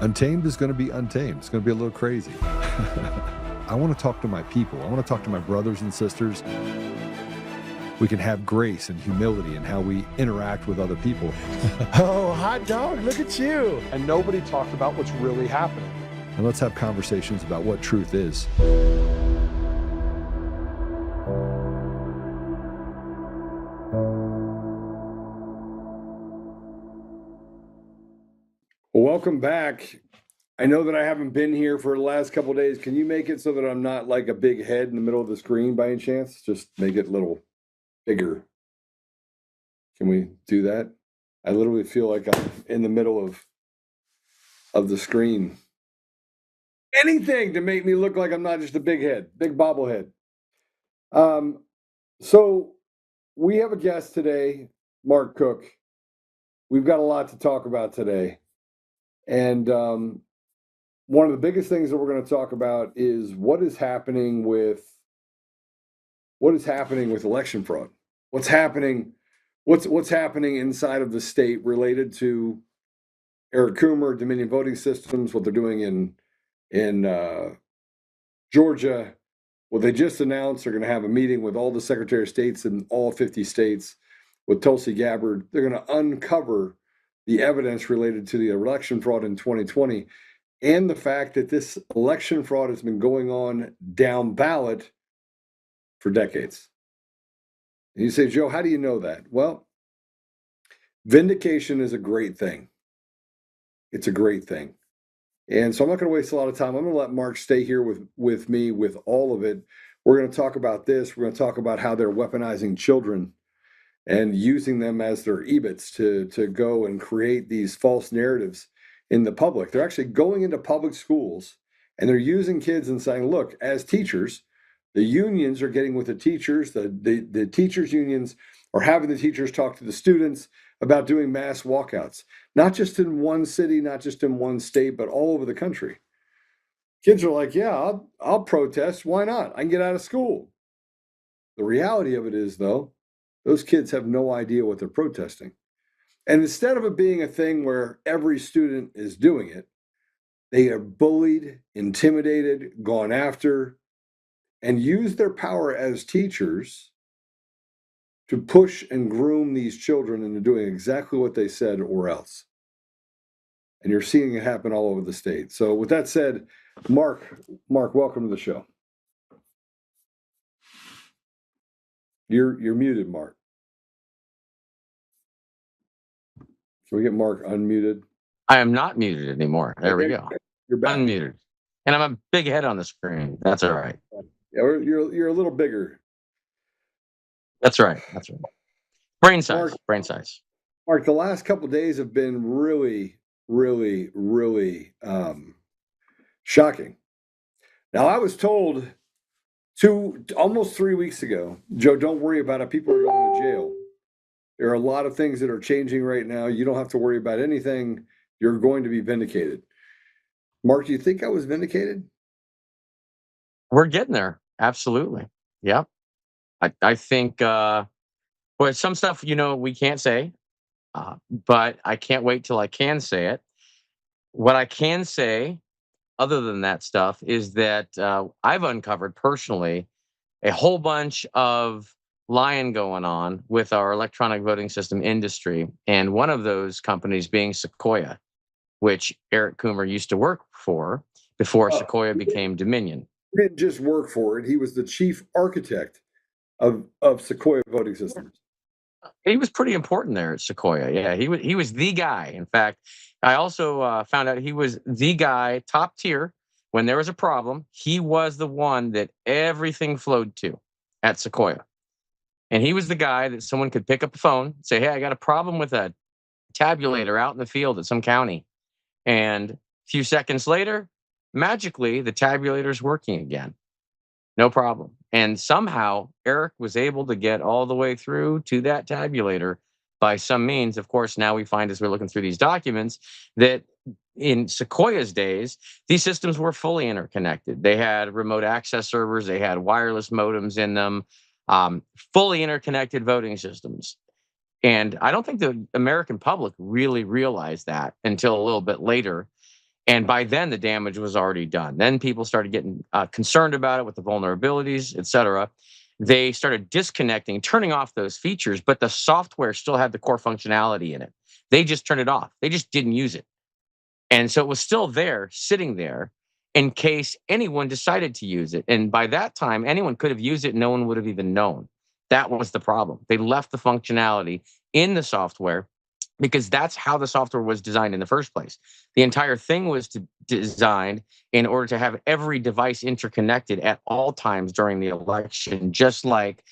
Untamed is going to be untamed. It's going to be a little crazy. I want to talk to my people. I want to talk to my brothers and sisters. We can have grace and humility in how we interact with other people. Oh, hot dog, look at you. And nobody talked about what's really happening. And let's have conversations about what truth is. Well, welcome back. I know that I haven't been here for the last couple of days. Can you make it so that I'm not like a big head in the middle of the screen by any chance? Just make it a little bigger. Can we do that? I literally feel like I'm in the middle of the screen. Anything to make me look like I'm not just a big head, big bobblehead. So we have a guest today, Mark Cook. We've got a lot to talk about today. And one of the biggest things that we're going to talk about is what is happening with election fraud. What's happening inside of the state related to Eric Coomer, Dominion Voting Systems, what they're doing in Georgia. What they just announced, they're going to have a meeting with all the Secretary of States in all 50 states with Tulsi Gabbard. They're going to uncover the evidence related to the election fraud in 2020 and the fact that this election fraud has been going on down ballot for decades. And you say, Joe, how do you know that? Well, vindication is a great thing. It's a great thing. And so I'm not going to waste a lot of time. I'm going to let Mark stay here with me with all of it. We're going to talk about this. We're going to talk about how they're weaponizing children and using them as their EBITs to go and create these false narratives in the public. They're actually going into public schools and they're using kids and saying, look, as teachers, the unions are getting with the teachers, the teachers' unions are having the teachers talk to the students about doing mass walkouts, not just in one city, not just in one state, but all over the country. Kids are like, yeah, I'll protest. Why not? I can get out of school. The reality of it is, though, those kids have no idea what they're protesting. And instead of it being a thing where every student is doing it, they are bullied, intimidated, gone after, and use their power as teachers to push and groom these children into doing exactly what they said or else. And you're seeing it happen all over the state. So with that said, Mark, welcome to the show. You're muted, Mark. Can we get Mark unmuted? I am not muted anymore. There we go. You're back. Unmuted. And I'm a big head on the screen. That's all right. Yeah, you're a little bigger. That's right. Brain size. Mark, the last couple of days have been really, really, really shocking. Now, I was told almost 3 weeks ago, Joe, don't worry about it. People are going to jail. There are a lot of things that are changing right now. You don't have to worry about anything. You're going to be vindicated. Mark, do you think I was vindicated? We're getting there. Absolutely. Yep. I think, well, some stuff, we can't say, but I can't wait till I can say it. What I can say, other than that stuff, is that I've uncovered personally a whole bunch of lying going on with our electronic voting system industry. And one of those companies being Sequoia, which Eric Coomer used to work for before Sequoia became Dominion. He didn't just work for it. He was the chief architect of Sequoia voting systems. He was pretty important there at Sequoia. Yeah, he was the guy. In fact, I also found out he was the guy, top tier. When there was a problem, he was the one that everything flowed to at Sequoia. And he was the guy that someone could pick up the phone, say, hey, I got a problem with a tabulator out in the field at some county. And a few seconds later, magically, the tabulator's working again. No problem. And somehow Eric was able to get all the way through to that tabulator by some means. Of course, now we find as we're looking through these documents that in Sequoia's days, these systems were fully interconnected. They had remote access servers. They had wireless modems in them, fully interconnected voting systems. And I don't think the American public really realized that until a little bit later. And by then, the damage was already done. Then people started getting concerned about it with the vulnerabilities, et cetera. They started disconnecting, turning off those features, but the software still had the core functionality in it. They just turned it off. They just didn't use it. And so it was still there, sitting there, in case anyone decided to use it. And by that time, anyone could have used it. No one would have even known. That was the problem. They left the functionality in the software because that's how the software was designed in the first place. The entire thing was designed in order to have every device interconnected at all times during the election, just like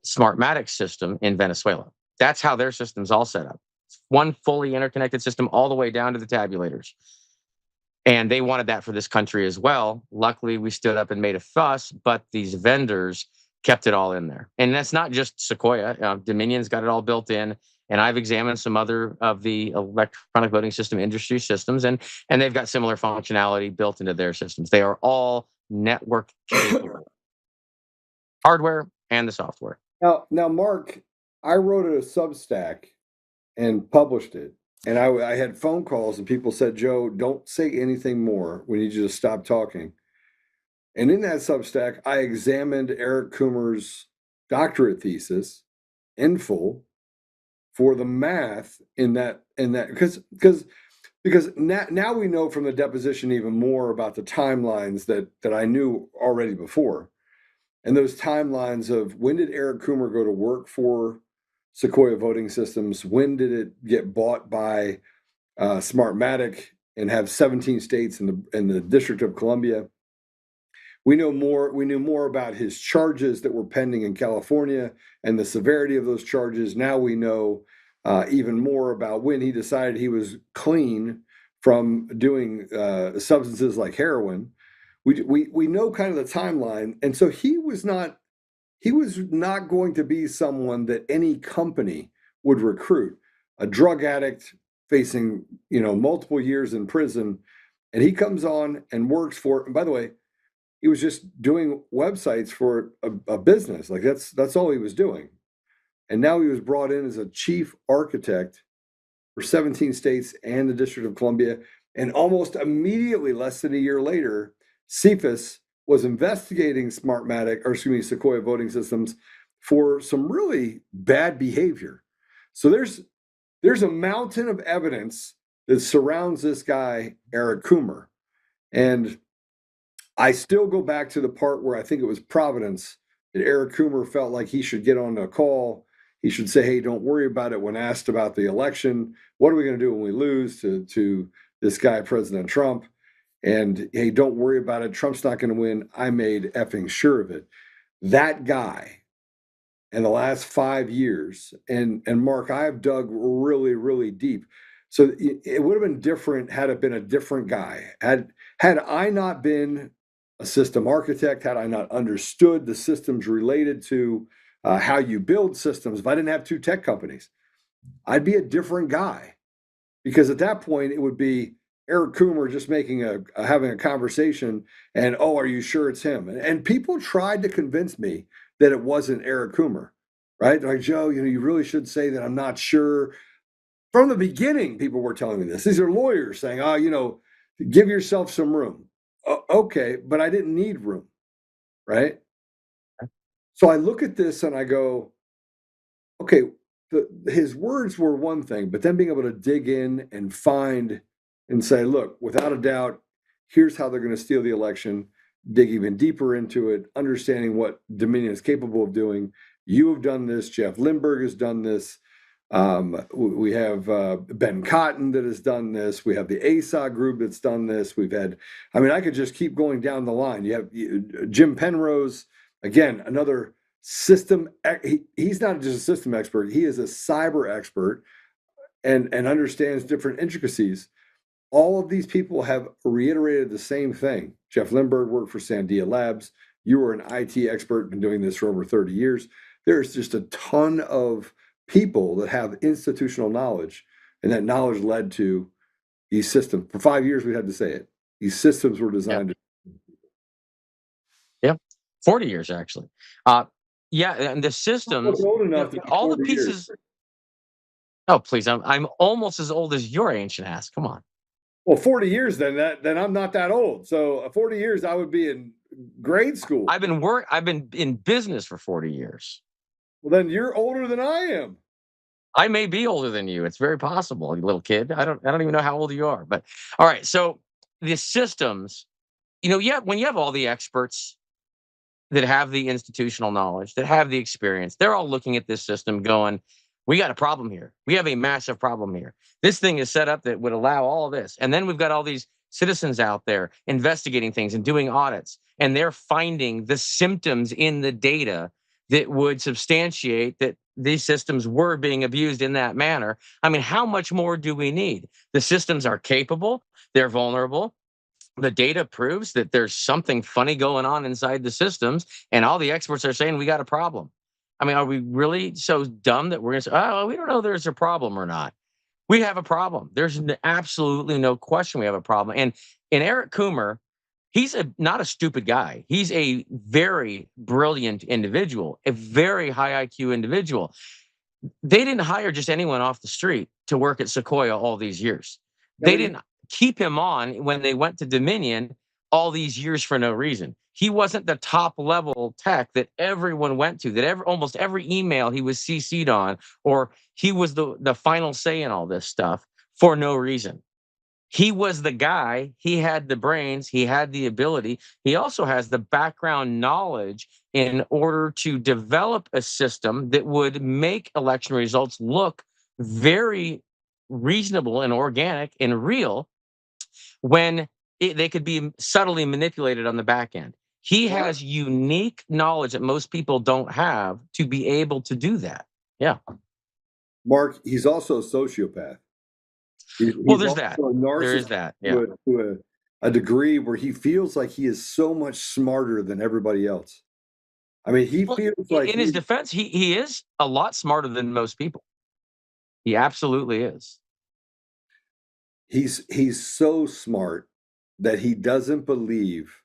Smartmatic's system in Venezuela. That's how their system's all set up. It's one fully interconnected system all the way down to the tabulators. And they wanted that for this country as well. Luckily, we stood up and made a fuss, but these vendors kept it all in there. And that's not just Sequoia. Dominion's got it all built in. And I've examined some other of the electronic voting system industry systems, and they've got similar functionality built into their systems. They are all network capable, hardware and the software. Now, Mark, I wrote a Substack and published it. And I had phone calls and people said, Joe, don't say anything more. We need you to stop talking. And in that Substack, I examined Eric Coomer's doctorate thesis in full for the math in that because now we know from the deposition even more about the timelines that I knew already before. And those timelines of when did Eric Coomer go to work for Sequoia Voting Systems? When did it get bought by Smartmatic and have 17 states in the District of Columbia? We knew more about his charges that were pending in California and the severity of those charges. Now we know even more about when he decided he was clean from doing substances like heroin. We know kind of the timeline, and so he was not going to be someone that any company would recruit. A drug addict facing multiple years in prison, and he comes on and works for. And by the way, he was just doing websites for a business. Like that's all he was doing. And now he was brought in as a chief architect for 17 states and the District of Columbia. And almost immediately, less than a year later, CFIUS was investigating Sequoia Voting Systems for some really bad behavior. So there's a mountain of evidence that surrounds this guy, Eric Coomer. And I still go back to the part where I think it was Providence that Eric Coomer felt like he should get on a call. He should say, hey, don't worry about it when asked about the election. What are we going to do when we lose to this guy, President Trump? And hey, don't worry about it. Trump's not going to win. I made effing sure of it. That guy in the last 5 years, and Mark, I have dug really, really deep. So it would have been different had it been a different guy. Had I not been a system architect, had I not understood the systems related to how you build systems, if I didn't have two tech companies, I'd be a different guy. Because at that point, it would be Eric Coomer just having a conversation and, oh, are you sure it's him? And people tried to convince me that it wasn't Eric Coomer, right? Like, Joe, you really should say that I'm not sure. From the beginning, people were telling me this. These are lawyers saying, give yourself some room. Okay, but I didn't need room, right? So I look at this and I go, okay, his words were one thing, but then being able to dig in and find and say, look, without a doubt, here's how they're going to steal the election, dig even deeper into it, understanding what Dominion is capable of doing. You have done this. Jeff Lindbergh has done this. We have Ben Cotton that has done this. We have the ASA group that's done this. I could just keep going down the line. You have Jim Penrose, again, another system. He's not just a system expert. He is a cyber expert and understands different intricacies. All of these people have reiterated the same thing. Jeff Lindbergh worked for Sandia Labs. You were an IT expert, been doing this for over 30 years. There's just a ton of people that have institutional knowledge, and that knowledge led to these systems. For 5 years, we had to say it. These systems were designed to. Yep, 40 years actually. And the systems, old enough all the pieces. Years. Oh, please! I'm almost as old as your ancient ass. Come on. Well, 40 years then I'm not that old. So 40 years I would be in grade school. I've been in business for 40 years. Well, then you're older than I am. I may be older than you. It's very possible, you little kid. I don't even know how old you are. But all right, so the systems, when you have all the experts that have the institutional knowledge, that have the experience, they're all looking at this system going, we got a problem here. We have a massive problem here. This thing is set up that would allow all this. And then we've got all these citizens out there investigating things and doing audits, and they're finding the symptoms in the data that would substantiate that these systems were being abused in that manner. I mean, how much more do we need? The systems are capable, they're vulnerable. The data proves that there's something funny going on inside the systems, and all the experts are saying we got a problem. I mean, are we really so dumb that we're going to say, oh, we don't know there's a problem or not? We have a problem. There's absolutely no question we have a problem. And Eric Coomer, he's not a stupid guy. He's a very brilliant individual, a very high IQ individual. They didn't hire just anyone off the street to work at Sequoia all these years. They didn't keep him on when they went to Dominion all these years for no reason. He wasn't the top level tech that everyone went to, that almost every email he was CC'd on, or he was the final say in all this stuff for no reason. He was the guy. He had the brains. He had the ability. He also has the background knowledge in order to develop a system that would make election results look very reasonable and organic and real when they could be subtly manipulated on the back end. He has unique knowledge that most people don't have to be able to do that. Yeah. Mark, he's also a sociopath. Well, there's that. There is that. Yeah. To a degree where he feels like he is so much smarter than everybody else. I mean, he feels like in his defense, he is a lot smarter than most people. He absolutely is. He's so smart that he doesn't believe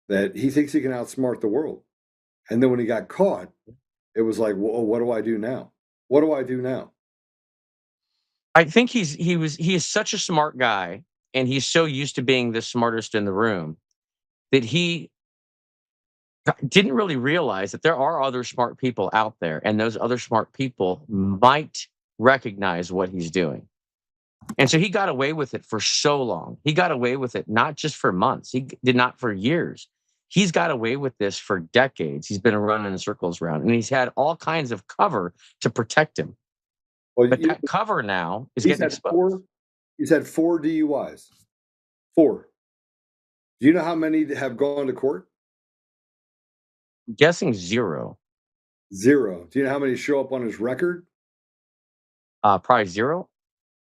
that he thinks he can outsmart the world. And then when he got caught, it was like, well, what do I do now? What do I do now? I think he is such a smart guy, and he's so used to being the smartest in the room that he didn't really realize that there are other smart people out there, and those other smart people might recognize what he's doing. And so he got away with it for so long. He got away with it not just for months. He did not for years. He's got away with this for decades. He's been running circles around, and he's had all kinds of cover to protect him. Well, but that cover now is getting exposed. He's had 4 DUIs. 4. Do you know how many have gone to court? I'm guessing 0. 0. Do you know how many show up on his record? Probably 0.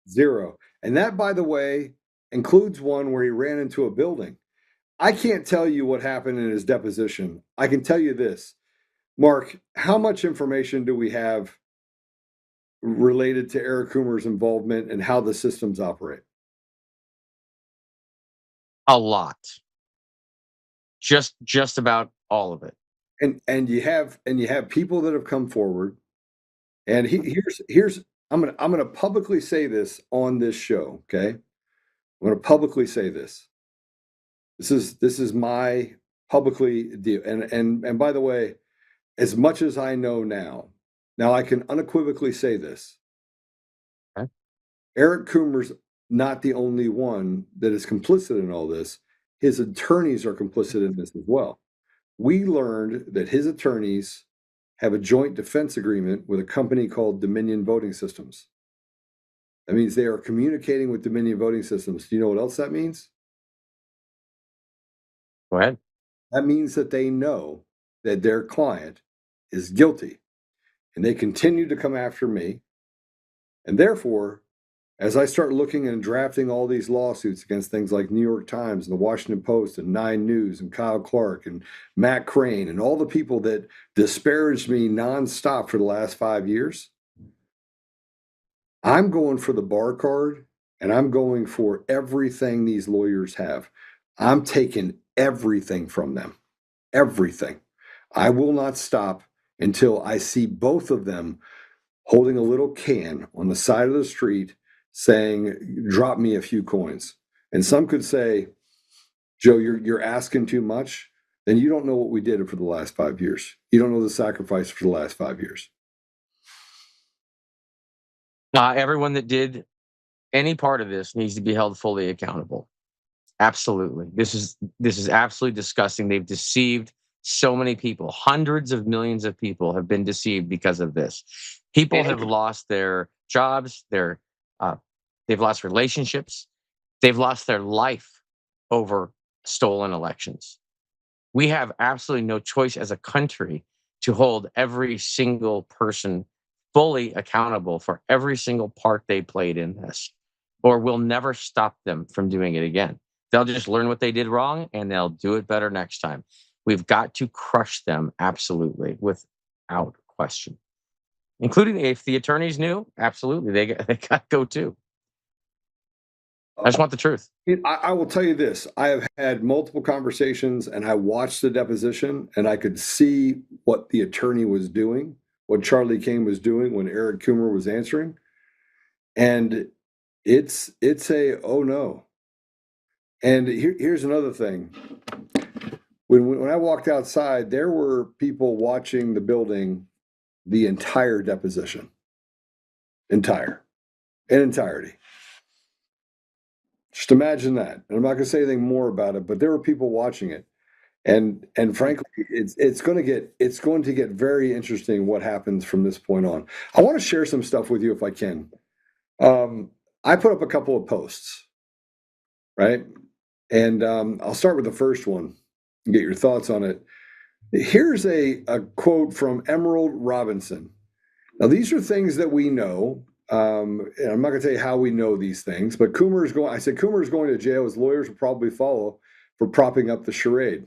0. And that, by the way, includes one where he ran into a building. I can't tell you what happened in his deposition. I can tell you this. Mark, how much information do we have related to Eric Coomer's involvement and how the systems operate? A lot. Just about all of it. And you have people that have come forward. And here's I'm gonna publicly say this on this show, okay? I'm gonna publicly say this. This is my publicly deal. And by the way, as much as I know now I can unequivocally say this. Okay. Eric Coomer's not the only one that is complicit in all this. His attorneys are complicit in this as well. We learned that his attorneys have a joint defense agreement with a company called Dominion Voting Systems. That means they are communicating with Dominion Voting Systems. Do you know what else that means? Go ahead. That means that they know that their client is guilty, and they continue to come after me. And therefore, as I start looking and drafting all these lawsuits against things like New York Times and the Washington Post and 9 News and Kyle Clark and Matt Crane and all the people that disparaged me nonstop for the last 5 years, I'm going for the bar card, and I'm going for everything these lawyers have. I'm taking everything from them. Everything. I will not stop until I see both of them holding a little can on the side of the street saying, drop me a few coins. And some could say, Joe, you're asking too much. Then you don't know what we did for the last 5 years. You don't know the sacrifice for the last 5 years. Everyone that did any part of this needs to be held fully accountable. Absolutely. This is absolutely disgusting. They've deceived so many people. Hundreds of millions of people have been deceived because of this. People have lost their jobs, they've lost relationships, they've lost their life over stolen elections. We have absolutely no choice as a country to hold every single person fully accountable for every single part they played in this, or we'll never stop them from doing it again. They'll just learn what they did wrong and they'll do it better next time. We've got to crush them absolutely, without question. Including if the attorneys knew, absolutely, they got to go too. I just want the truth. I will tell you this. I have had multiple conversations and I watched the deposition and I could see what the attorney was doing, what Charlie Kane was doing when Eric Coomer was answering. And it's a, oh no. And here's another thing. When I walked outside, there were people watching the building the entire deposition. In entirety. Just imagine that. And I'm not going to say anything more about it, but there were people watching it. And frankly, it's going to get very interesting what happens from this point on. I want to share some stuff with you if I can. I put up a couple of posts, right? And I'll start with the first one and get your thoughts on it. Here's a quote from Emerald Robinson. Now, these are things that we know. And I'm not going to tell you how we know these things, but Coomer is going to jail. His lawyers will probably follow for propping up the charade.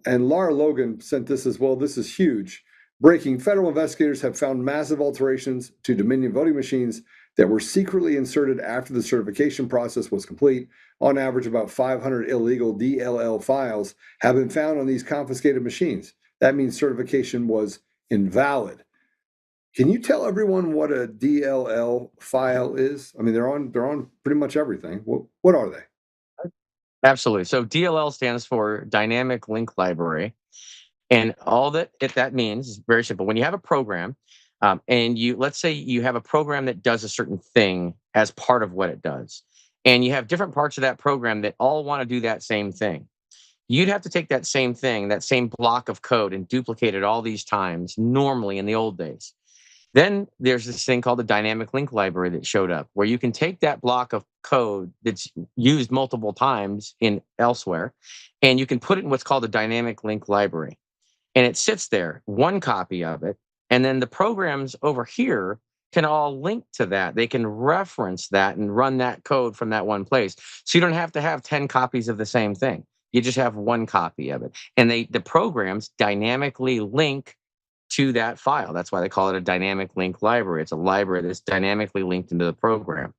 And Laura Logan sent this as well. This is huge. Breaking: federal investigators have found massive alterations to Dominion voting machines that were secretly inserted after the certification process was complete. On average, about 500 illegal DLL files have been found on these confiscated machines. That means certification was invalid. Can you tell everyone what a DLL file is? I mean, they're on pretty much everything. What are they? Absolutely. So DLL stands for Dynamic Link Library. And all that means is very simple. When you have a program, and let's say you have a program that does a certain thing as part of what it does, and you have different parts of that program that all want to do that same thing. You'd have to take that same thing, that same block of code, and duplicate it all these times, normally in the old days. Then there's this thing called the dynamic link library that showed up, where you can take that block of code that's used multiple times in elsewhere, and you can put it in what's called a dynamic link library. And it sits there, one copy of it, and then the programs over here can all link to that. They can reference that and run that code from that one place. So you don't have to have 10 copies of the same thing. You just have one copy of it. And the programs dynamically link to that file. That's why they call it a dynamic link library. It's a library that's dynamically linked into the program.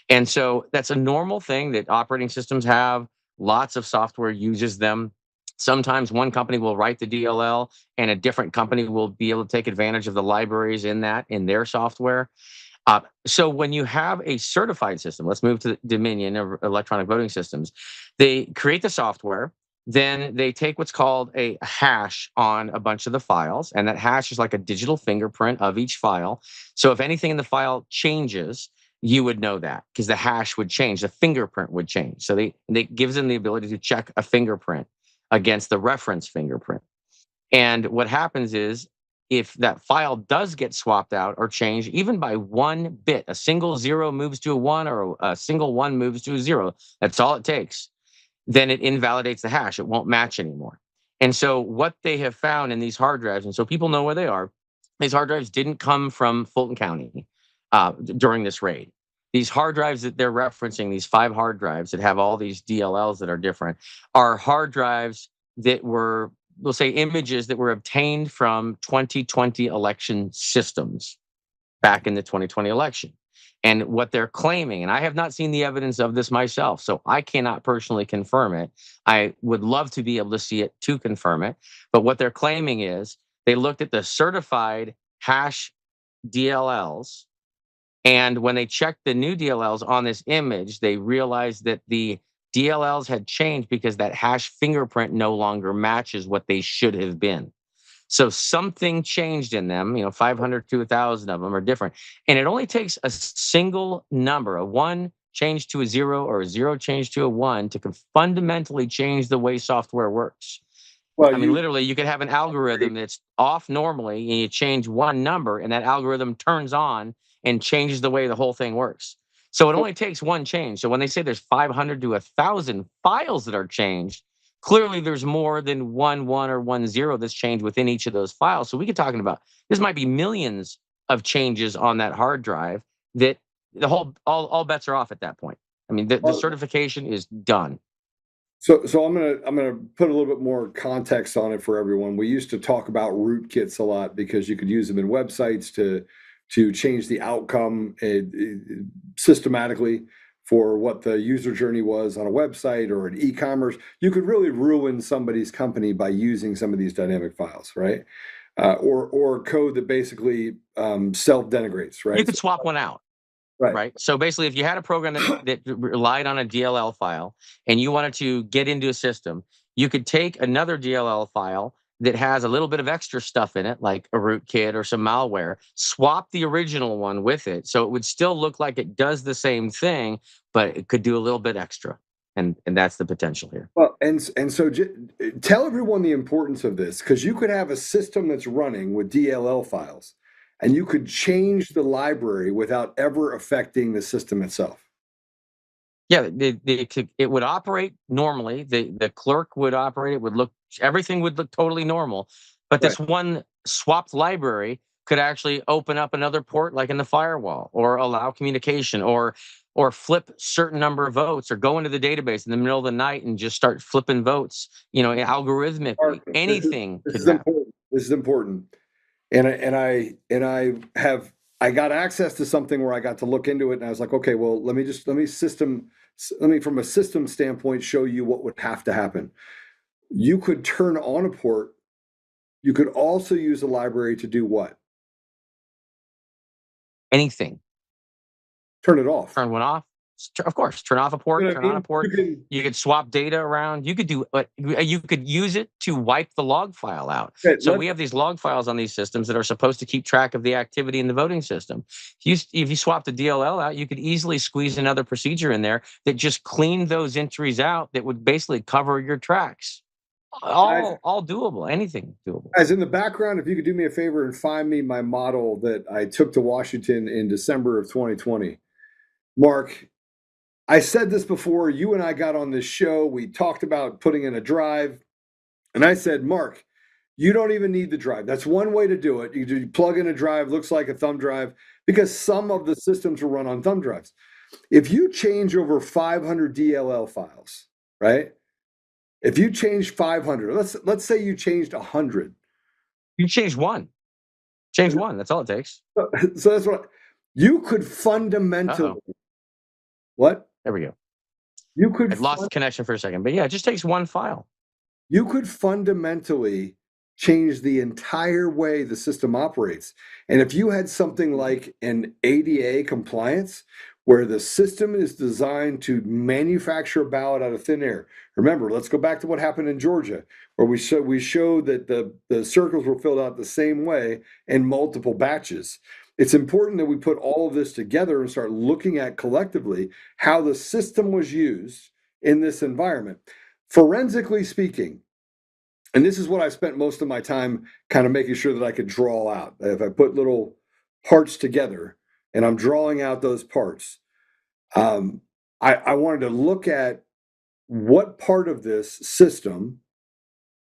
And so that's a normal thing that operating systems have. Lots of software uses them. Sometimes one company will write the DLL and a different company will be able to take advantage of the libraries in their software. So when you have a certified system, let's move to Dominion or electronic voting systems, they create the software. Then they take what's called a hash on a bunch of the files, and that hash is like a digital fingerprint of each file. So if anything in the file changes, you would know that because the hash would change, the fingerprint would change. So they gives them the ability to check a fingerprint against the reference fingerprint. And what happens is if that file does get swapped out or changed, even by one bit, a single zero moves to a one or a single one moves to a zero, that's all it takes, then it invalidates the hash. It won't match anymore. And so what they have found in these hard drives, and so people know where they are, these hard drives didn't come from Fulton County during this raid. These hard drives that they're referencing, these 5 hard drives that have all these DLLs that are different, are hard drives that were, we'll say, images that were obtained from 2020 election systems back in the 2020 election. And what they're claiming, and I have not seen the evidence of this myself, so I cannot personally confirm it. I would love to be able to see it to confirm it. But what they're claiming is they looked at the certified hash DLLs And when they checked the new DLLs on this image, they realized that the DLLs had changed because that hash fingerprint no longer matches what they should have been. So something changed in them, 500 to 1,000 of them are different. And it only takes a single number, a 1 change to a 0 or a 0 change to a 1 to fundamentally change the way software works. Well, I mean, literally, you could have an algorithm that's off normally, and you change one number, and that algorithm turns on and changes the way the whole thing works. So it only takes one change. So when they say there's 500 to 1,000 files that are changed, clearly there's more than 1 or 1 0 that's changed within each of those files. So we could talking about this might be millions of changes on that hard drive that the whole all bets are off at that point. I mean, the certification is done. So I'm gonna put a little bit more context on it for everyone. We used to talk about rootkits a lot because you could use them in websites to change the outcome systematically for what the user journey was on a website or an e-commerce. You could really ruin somebody's company by using some of these dynamic files, right? Or code that basically self-denigrates, right? You could swap one out. Right. So basically, if you had a program that relied on a DLL file and you wanted to get into a system, you could take another DLL file that has a little bit of extra stuff in it, like a rootkit or some malware, swap the original one with it. So it would still look like it does the same thing, but it could do a little bit extra. And that's the potential here. Well, and so tell everyone the importance of this, because you could have a system that's running with DLL files, and you could change the library without ever affecting the system itself. Yeah, it would operate normally. The clerk would operate. Everything would look totally normal. But this one swapped library could actually open up another port, like in the firewall, or allow communication, or flip certain number of votes, or go into the database in the middle of the night and just start flipping votes. Algorithmically, anything could happen. This is important. And I got access to something where I got to look into it, and I was like, okay, well, let me from a system standpoint show you what would have to happen. You could turn on a port. You could also use a library to do what? Anything. Turn it off. Turn one off. Of course, turn off a port, turn on a port. You could swap data around. You could use it to wipe the log file out. So we have these log files on these systems that are supposed to keep track of the activity in the voting system. If you swap the DLL out, you could easily squeeze another procedure in there that just cleaned those entries out that would basically cover your tracks. All doable. Anything doable. Guys, in the background, if you could do me a favor and find me my model that I took to Washington in December of 2020. Mark, I said this before. You and I got on this show. We talked about putting in a drive. And I said, Mark, you don't even need the drive. That's one way to do it. You plug in a drive, looks like a thumb drive, because some of the systems will run on thumb drives. If you change over 500 DLL files, right? If you change 500, let's say you changed 100. You change one. Change one. That's all it takes. So that's what you could fundamentally. What? There we go. You could. I lost the connection for a second, but yeah, it just takes one file. You could fundamentally change the entire way the system operates. And if you had something like an ADA compliance, where the system is designed to manufacture a ballot out of thin air. Remember, let's go back to what happened in Georgia, where we showed that the circles were filled out the same way in multiple batches. It's important that we put all of this together and start looking at collectively how the system was used in this environment. Forensically speaking, and this is what I spent most of my time kind of making sure that I could draw out. If I put little parts together and I'm drawing out those parts, I wanted to look at what part of this system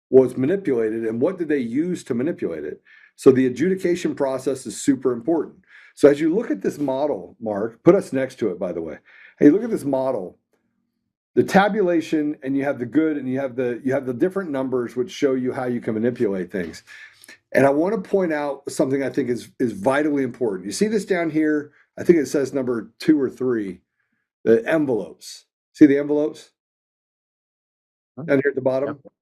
was manipulated and what did they use to manipulate it. So the adjudication process is super important. So as you look at this model, Mark, put us next to it, by the way. Hey, look at this model. The tabulation, and you have the good, and you have the different numbers which show you how you can manipulate things. And I want to point out something I think is vitally important. You see this down here? I think it says number 2 or 3, the envelopes. See the envelopes? Down here at the bottom? Yep.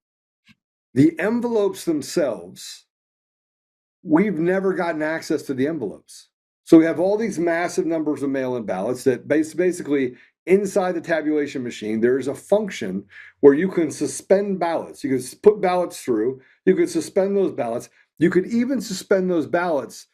The envelopes themselves, we've never gotten access to the envelopes. So we have all these massive numbers of mail-in ballots that basically inside the tabulation machine, there is a function where you can suspend ballots. You can put ballots through, you could suspend those ballots. You could even suspend those ballots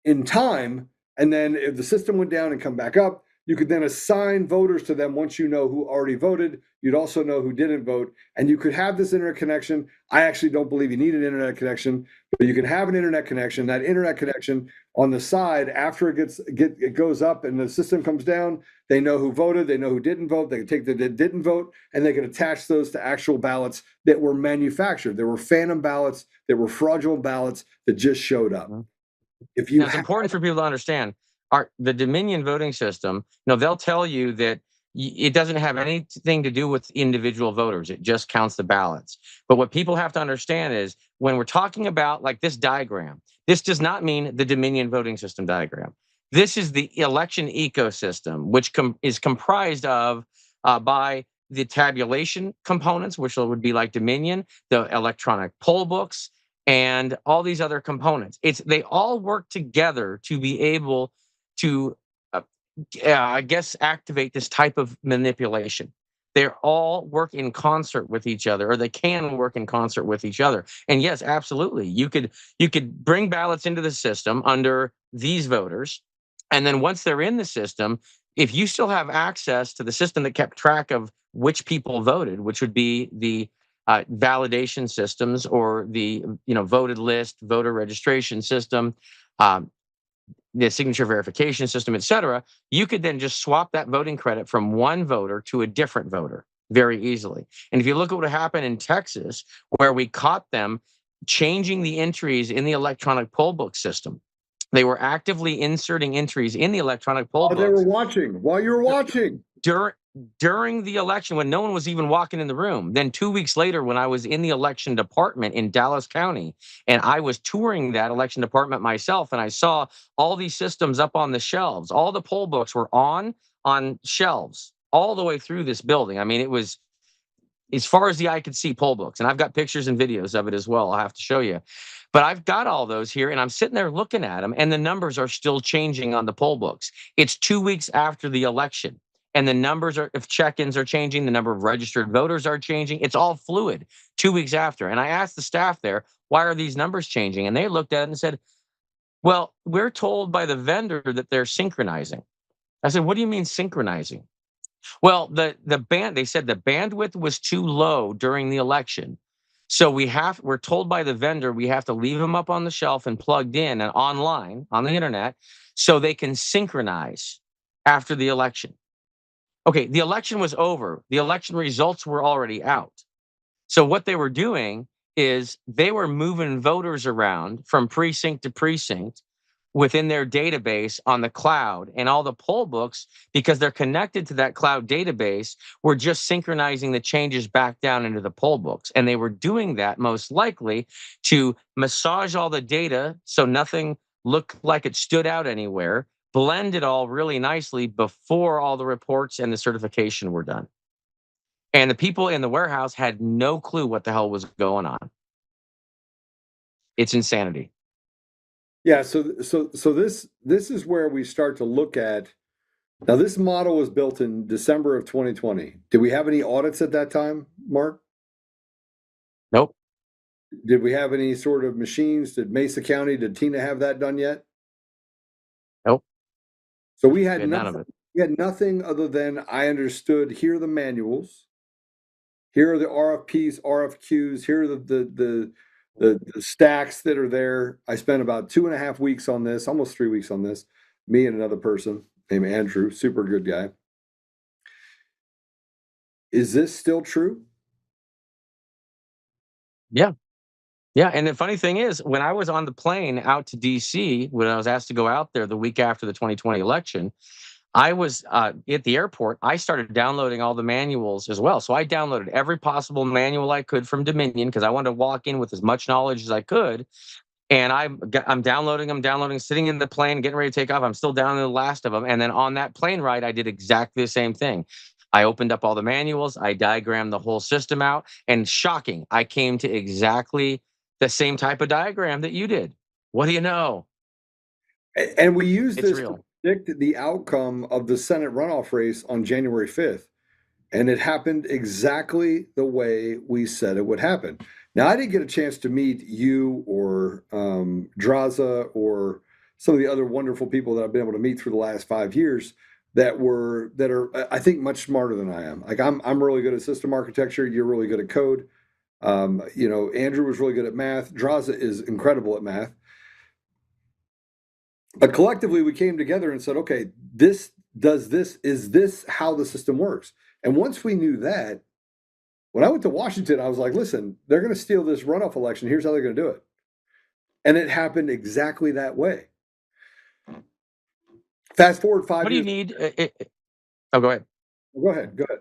in time, and then if the system went down and come back up, you could then assign voters to them once you know who already voted. You'd also know who didn't vote, and you could have this internet connection. I actually don't believe you need an internet connection, but you can have an internet connection. That internet connection on the side, after it goes up and the system comes down, they know who voted, they know who didn't vote, they can take the didn't vote, and they can attach those to actual ballots that were manufactured. There were phantom ballots, there were fraudulent ballots that just showed up. If you Now, it's important for people to understand the Dominion voting system. They'll tell you that it doesn't have anything to do with individual voters. It just counts the ballots. But what people have to understand is when we're talking about like this diagram, this does not mean the Dominion voting system diagram. This is the election ecosystem, which is comprised of by the tabulation components, which would be like Dominion, the electronic poll books, and all these other components. They all work together to be able to, I guess, activate this type of manipulation. They all work in concert with each other, or they can work in concert with each other. And yes, absolutely, you could bring ballots into the system under these voters, and then once they're in the system, if you still have access to the system that kept track of which people voted, which would be the validation systems or the voted list, voter registration system, the signature verification system, et cetera, you could then just swap that voting credit from one voter to a different voter very easily. And if you look at what happened in Texas, where we caught them changing the entries in the electronic poll book system, they were actively inserting entries in the electronic poll books. They were watching while you were watching. During the election, when no one was even walking in the room. Then 2 weeks later, when I was in the election department in Dallas County, and I was touring that election department myself, and I saw all these systems up on the shelves. All the poll books were on shelves all the way through this building. I mean, it was as far as the eye could see poll books. And I've got pictures and videos of it as well. I'll have to show you. But I've got all those here, and I'm sitting there looking at them, and the numbers are still changing on the poll books. It's 2 weeks after the election. And the numbers of check-ins are changing. The number of registered voters are changing. It's all fluid 2 weeks after. And I asked the staff there, why are these numbers changing? And they looked at it and said, well, we're told by the vendor that they're synchronizing. I said, what do you mean synchronizing? Well, they said the bandwidth was too low during the election. So we're told by the vendor we have to leave them up on the shelf and plugged in and online on the internet so they can synchronize after the election. Okay, the election was over. The election results were already out. So what they were doing is they were moving voters around from precinct to precinct within their database on the cloud, and all the poll books, because they're connected to that cloud database, were just synchronizing the changes back down into the poll books. And they were doing that most likely to massage all the data so nothing looked like it stood out anywhere, blend it all really nicely before all the reports and the certification were done. And the people in the warehouse had no clue what the hell was going on. It's insanity. Yeah, so this is where we start to look at. Now, this model was built in December of 2020. Did we have any audits at that time, Mark? Nope. Did we have any sort of machines? Did Mesa County, did Tina have that done yet? Nope. So we had none of it. We had nothing other than, I understood, here are the manuals, here are the RFPs, RFQs, here are the stacks that are there. I spent about 2.5 weeks on this, almost 3 weeks on this, me and another person named Andrew, super good guy. Is this still true? Yeah. Yeah. And the funny thing is, when I was on the plane out to DC, when I was asked to go out there the week after the 2020 election, I was at the airport. I started downloading all the manuals as well. So I downloaded every possible manual I could from Dominion because I wanted to walk in with as much knowledge as I could. And I'm downloading, sitting in the plane, getting ready to take off. I'm still downloading the last of them. And then on that plane ride, I did exactly the same thing. I opened up all the manuals. I diagrammed the whole system out. And shocking, I came to exactly the same type of diagram that you did. What do you know? And we used It's this real. to predict the outcome of the Senate runoff race on January 5th. And it happened exactly the way we said it would happen. Now, I didn't get a chance to meet you or Draza or some of the other wonderful people that I've been able to meet through the last 5 years that are, I think, much smarter than I am. Like I'm really good at system architecture. You're really good at code. Andrew was really good at math. Draza is incredible at math. But collectively, we came together and said, okay, is this how the system works? And once we knew that, when I went to Washington, I was like, listen, they're going to steal this runoff election. Here's how they're going to do it. And it happened exactly that way. Fast forward 5 years. What do you need? Oh, go ahead. Go ahead.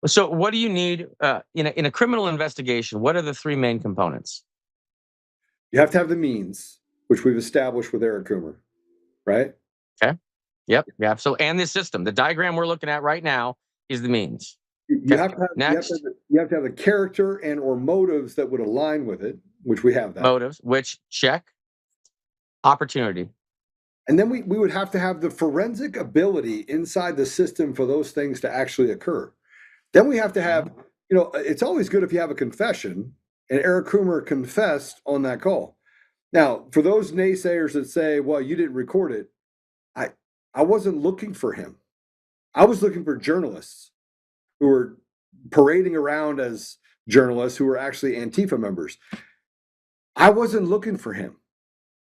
So what do you need in a criminal investigation? What are the three main components? You have to have the means, which we've established with Eric Coomer, right? Okay. Yep. Yeah. So, and the system, the diagram we're looking at right now is the means. You have to have the character and or motives that would align with it, which we have that. Motives, which check. Opportunity. And then we would have to have the forensic ability inside the system for those things to actually occur. Then we have to have, it's always good if you have a confession, and Eric Coomer confessed on that call. Now, for those naysayers that say, well, you didn't record it, I wasn't looking for him. I was looking for journalists who were parading around as journalists who were actually Antifa members. I wasn't looking for him.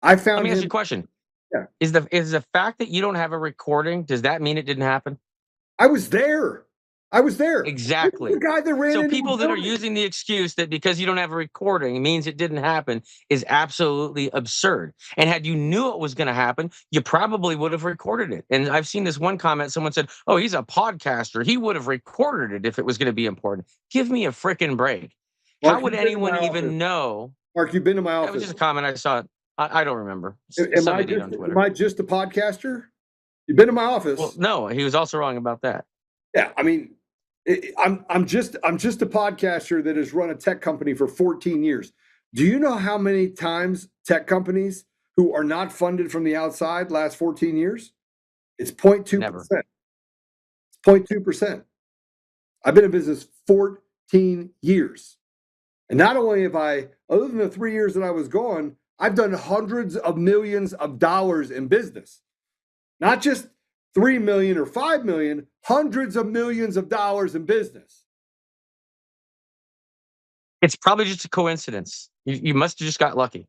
I found Let me him. ask you a question. Yeah. Is the fact that you don't have a recording, does that mean it didn't happen? I was there. Exactly. The guy that ran So into people the that are building. using the excuse that because you don't have a recording means it didn't happen is absolutely absurd. And had you knew it was going to happen, you probably would have recorded it. And I've seen this one comment. Someone said, "Oh, he's a podcaster. He would have recorded it if it was going to be important." Give me a freaking break. Mark, How would anyone even know? Mark, you've been to my office. That was just a comment I saw. I don't remember. Am I just a podcaster? You've been to my office. Well, no, he was also wrong about that. Yeah, I mean, I'm just a podcaster that has run a tech company for 14 years. Do you know how many times tech companies who are not funded from the outside last 14 years? It's 0.2%. It's 0.2%. I've been in business 14 years. And not only have I, other than the 3 years that I was gone, I've done hundreds of millions of dollars in business. Not just 3 million or 5 million, hundreds of millions of dollars in business. It's probably just a coincidence. You must have just got lucky.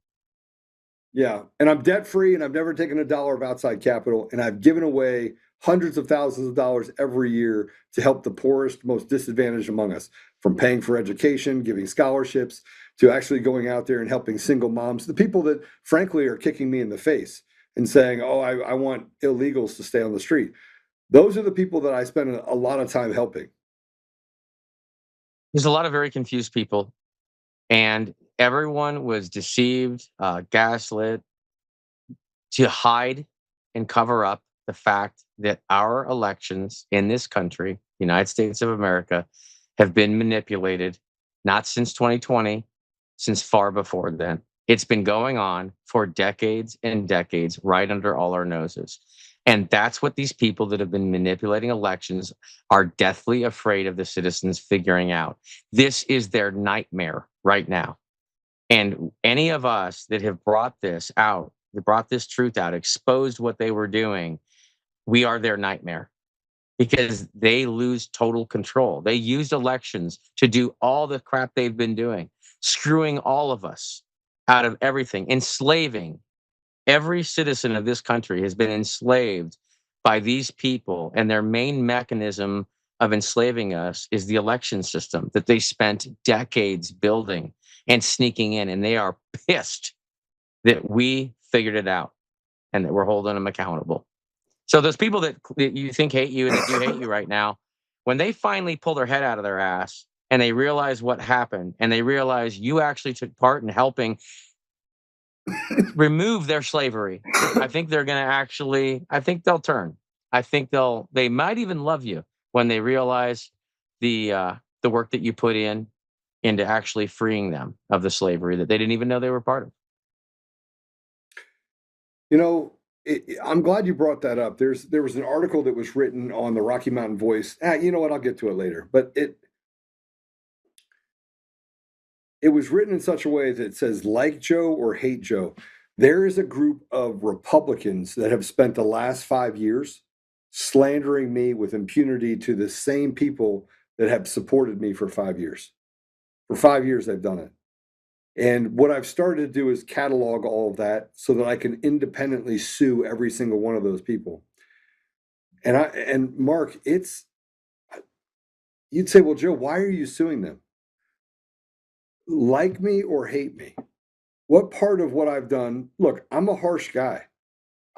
Yeah. And I'm debt free and I've never taken a dollar of outside capital. And I've given away hundreds of thousands of dollars every year to help the poorest, most disadvantaged among us, from paying for education, giving scholarships, to actually going out there and helping single moms, the people that frankly are kicking me in the face and saying, oh, I want illegals to stay on the street. Those are the people that I spend a lot of time helping. There's a lot of very confused people, and everyone was deceived, gaslit to hide and cover up the fact that our elections in this country, United States of America, have been manipulated, not since 2020, since far before then. It's been going on for decades and decades, right under all our noses. And that's what these people that have been manipulating elections are deathly afraid of the citizens figuring out. This is their nightmare right now. And any of us that have brought this out, that brought this truth out, exposed what they were doing, we are their nightmare because they lose total control. They used elections to do all the crap they've been doing, screwing all of us out of everything, enslaving. Every citizen of this country has been enslaved by these people, and their main mechanism of enslaving us is the election system that they spent decades building and sneaking in, and they are pissed that we figured it out and that we're holding them accountable. So those people that you think hate you and that do hate you right now, when they finally pull their head out of their ass and they realize what happened and they realize you actually took part in helping remove their slavery, I think they're going to I think they'll turn. I think they might even love you when they realize the work that you put in into actually freeing them of the slavery that they didn't even know they were part of. You know, I'm glad you brought that up. There was an article that was written on the Rocky Mountain Voice. You know what? I'll get to it later. But it was written in such a way that it says, like Joe or hate Joe. There is a group of Republicans that have spent the last 5 years slandering me with impunity to the same people that have supported me for 5 years. For 5 years, they've done it. And what I've started to do is catalog all of that so that I can independently sue every single one of those people. And Mark, you'd say, well, Joe, why are you suing them? Like me or hate me? What part of what I've done? Look, I'm a harsh guy.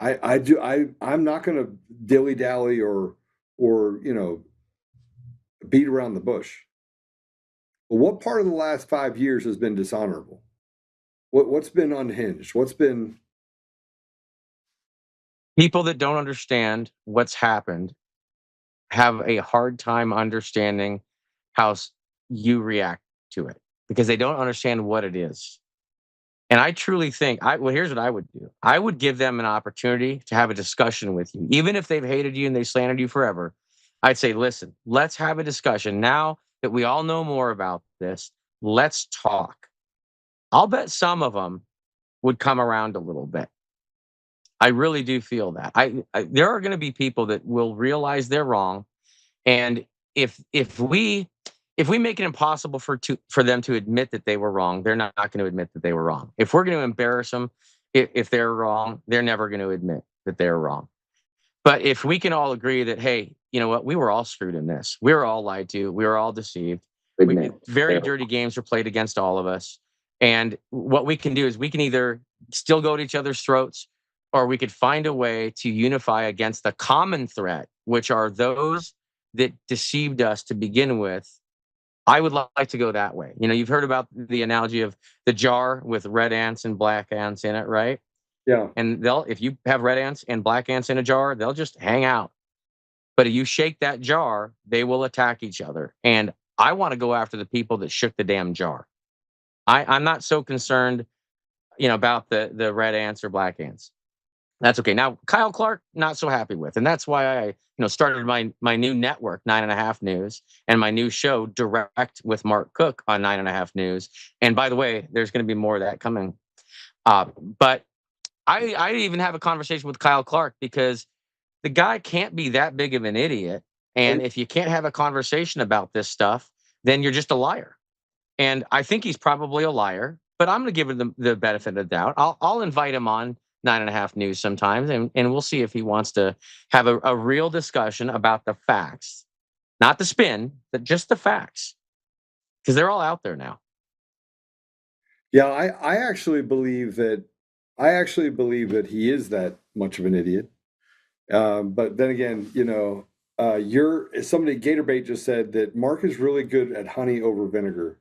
I'm not going to dilly dally or beat around the bush. But what part of the last 5 years has been dishonorable? What's been unhinged? What's been People that don't understand what's happened have a hard time understanding how you react to it because they don't understand what it is. And I truly think, here's what I would do. I would give them an opportunity to have a discussion with you. Even if they've hated you and they slandered you forever, I'd say, listen, let's have a discussion. Now that we all know more about this, let's talk. I'll bet some of them would come around a little bit. I really do feel that. There are going to be people that will realize they're wrong. And if we make it impossible for them to admit that they were wrong, they're not going to admit that they were wrong. If we're going to embarrass them, if they're wrong, they're never going to admit that they're wrong. But if we can all agree that, hey, you know what, we were all screwed in this. We were all lied to. We were all deceived. Very dirty games were played against all of us. And what we can do is we can either still go to each other's throats, or we could find a way to unify against the common threat, which are those that deceived us to begin with. I would like to go that way. You know, you've heard about the analogy of the jar with red ants and black ants in it, right? Yeah. And if you have red ants and black ants in a jar, they'll just hang out. But if you shake that jar, they will attack each other. And I want to go after the people that shook the damn jar. I'm not so concerned, about the red ants or black ants. That's okay. Now, Kyle Clark, not so happy with. And that's why I, started my new network, 9.5 News, and my new show, Direct with Mark Cook on 9.5 News. And by the way, there's going to be more of that coming. But I even have a conversation with Kyle Clark because the guy can't be that big of an idiot. And if you can't have a conversation about this stuff, then you're just a liar. And I think he's probably a liar, but I'm going to give him the benefit of the doubt. I'll invite him on 9.5 News sometimes, and we'll see if he wants to have a real discussion about the facts, not the spin, but just the facts, because they're all out there now. Yeah, I actually believe that he is that much of an idiot. But then again, somebody Gatorbait just said that Mark is really good at honey over vinegar.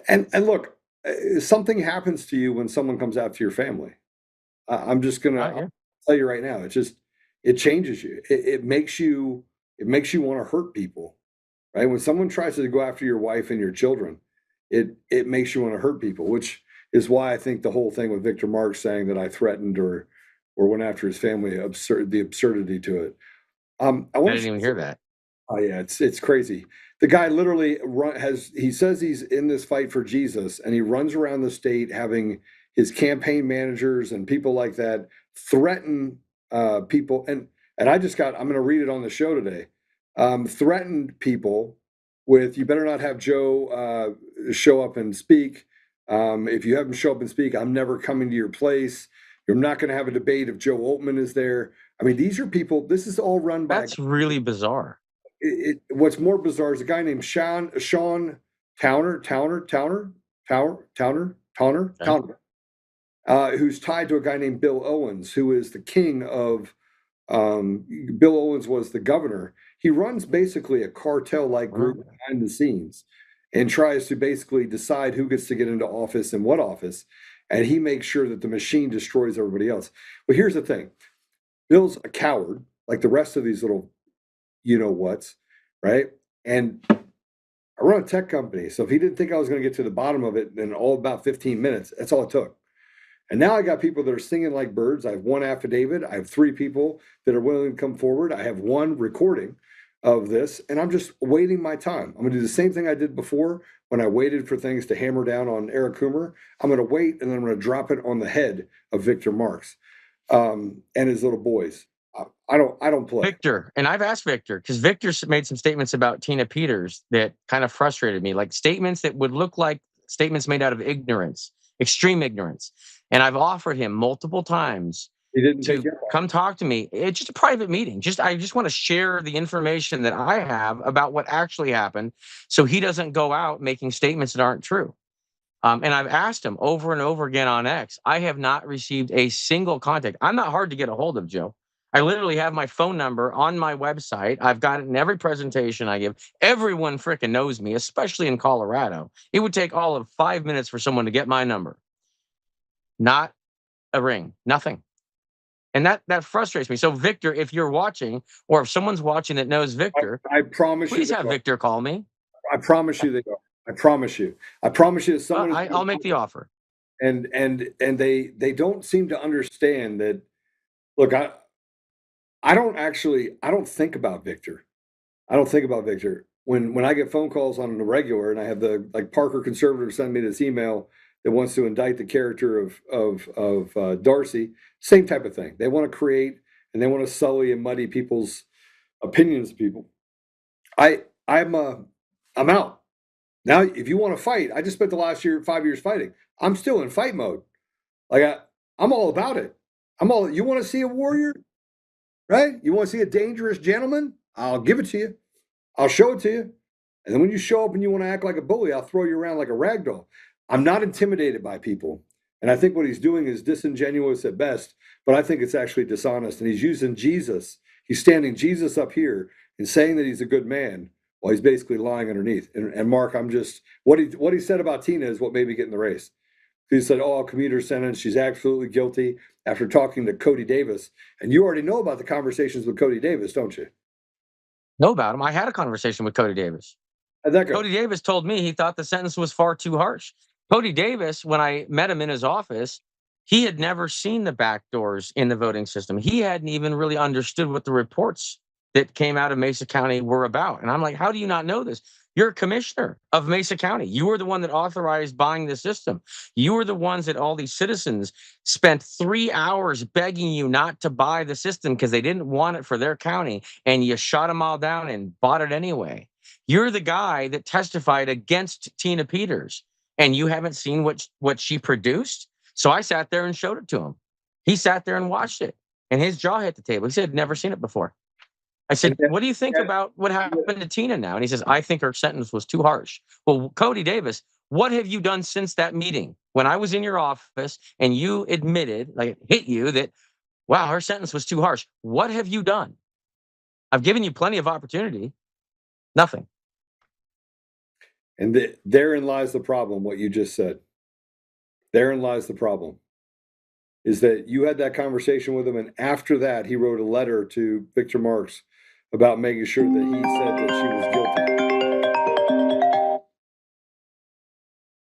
and look, something happens to you when someone comes after your family. I'm just gonna I'll tell you right now. It changes you. It makes you want to hurt people, right? When someone tries to go after your wife and your children, it makes you want to hurt people, which is why I think the whole thing with Victor Marks saying that I threatened or went after his family, the absurdity to it. I didn't even hear that. Oh yeah, it's crazy. The guy literally he says he's in this fight for Jesus, and he runs around the state having his campaign managers and people like that threaten people. And I'm going to read it on the show today. Threatened people with, you better not have Joe show up and speak. If you have him show up and speak, I'm never coming to your place. You're not going to have a debate if Joe Oltmann is there. I mean, these are people, this is all run by... That's really bizarre. What's more bizarre is a guy named Sean Towner, who's tied to a guy named Bill Owens, who is the king of... Bill Owens was the governor. He runs basically a cartel-like group behind the scenes and tries to basically decide who gets to get into office and what office. And he makes sure that the machine destroys everybody else. But here's the thing. Bill's a coward, like the rest of these little you-know-whats, right? And I run a tech company. So if he didn't think I was going to get to the bottom of it in all about 15 minutes, that's all it took. And now I got people that are singing like birds. I have one affidavit. I have 3 people that are willing to come forward. I have 1 recording of this, and I'm just waiting my time. I'm going to do the same thing I did before when I waited for things to hammer down on Eric Coomer. I'm going to wait, and then I'm going to drop it on the head of Victor Marks and his little boys. I don't play. Victor, and I've asked Victor, because Victor made some statements about Tina Peters that kind of frustrated me, like statements that would look like statements made out of ignorance, extreme ignorance. And I've offered him multiple times He didn't to take it. come talk to me. It's just a private meeting. I just want to share the information that I have about what actually happened, so he doesn't go out making statements that aren't true. And I've asked him over and over again on X. I have not received a single contact. I'm not hard to get a hold of, Joe. I literally have my phone number on my website. I've got it in every presentation I give. Everyone freaking knows me, especially in Colorado. It would take all of 5 minutes for someone to get my number. Not a ring, nothing. And that frustrates me. So Victor, if you're watching, or if someone's watching that knows Victor, I promise you. please have Victor call me. I promise you they are. I promise you. I promise you that someone. I'll make the offer. And they don't seem to understand that. Look, I don't think about Victor. I don't think about Victor. When I get phone calls on the regular, and I have the Parker conservative send me this email that wants to indict the character of Darcy, same type of thing. They want to create and they want to sully and muddy people's opinions of people. I'm out. Now, if you want to fight, I just spent the last 5 years fighting. I'm still in fight mode. I'm all about it. You want to see a warrior? Right? You want to see a dangerous gentleman? I'll give it to you. I'll show it to you. And then when you show up and you want to act like a bully, I'll throw you around like a rag doll. I'm not intimidated by people. And I think what he's doing is disingenuous at best, but I think it's actually dishonest. And he's using Jesus. He's standing Jesus up here and saying that he's a good man while he's basically lying underneath. And Mark, what he said about Tina is what made me get in the race. He said, commuter sentence, she's absolutely guilty, after talking to Cody Davis. And you already know about the conversations with Cody Davis, don't you? Know about him. I had a conversation with Cody Davis. How'd that go? Cody Davis told me he thought the sentence was far too harsh. Cody Davis, when I met him in his office, he had never seen the back doors in the voting system. He hadn't even really understood what the reports that came out of Mesa County were about. And I'm like, how do you not know this? You're a commissioner of Mesa County. You were the one that authorized buying the system. You were the ones that all these citizens spent 3 hours begging you not to buy the system because they didn't want it for their county, and you shot them all down and bought it anyway. You're the guy that testified against Tina Peters, and you haven't seen what she produced? So I sat there and showed it to him. He sat there and watched it, and his jaw hit the table. He said, never seen it before. I said, what do you think about what happened to Tina now? And he says, I think her sentence was too harsh. Well, Cody Davis, what have you done since that meeting? When I was in your office and you admitted, it hit you that, wow, her sentence was too harsh. What have you done? I've given you plenty of opportunity. Nothing. And therein lies the problem, what you just said. Therein lies the problem. Is that you had that conversation with him, and after that, he wrote a letter to Victor Marks about making sure that he said that she was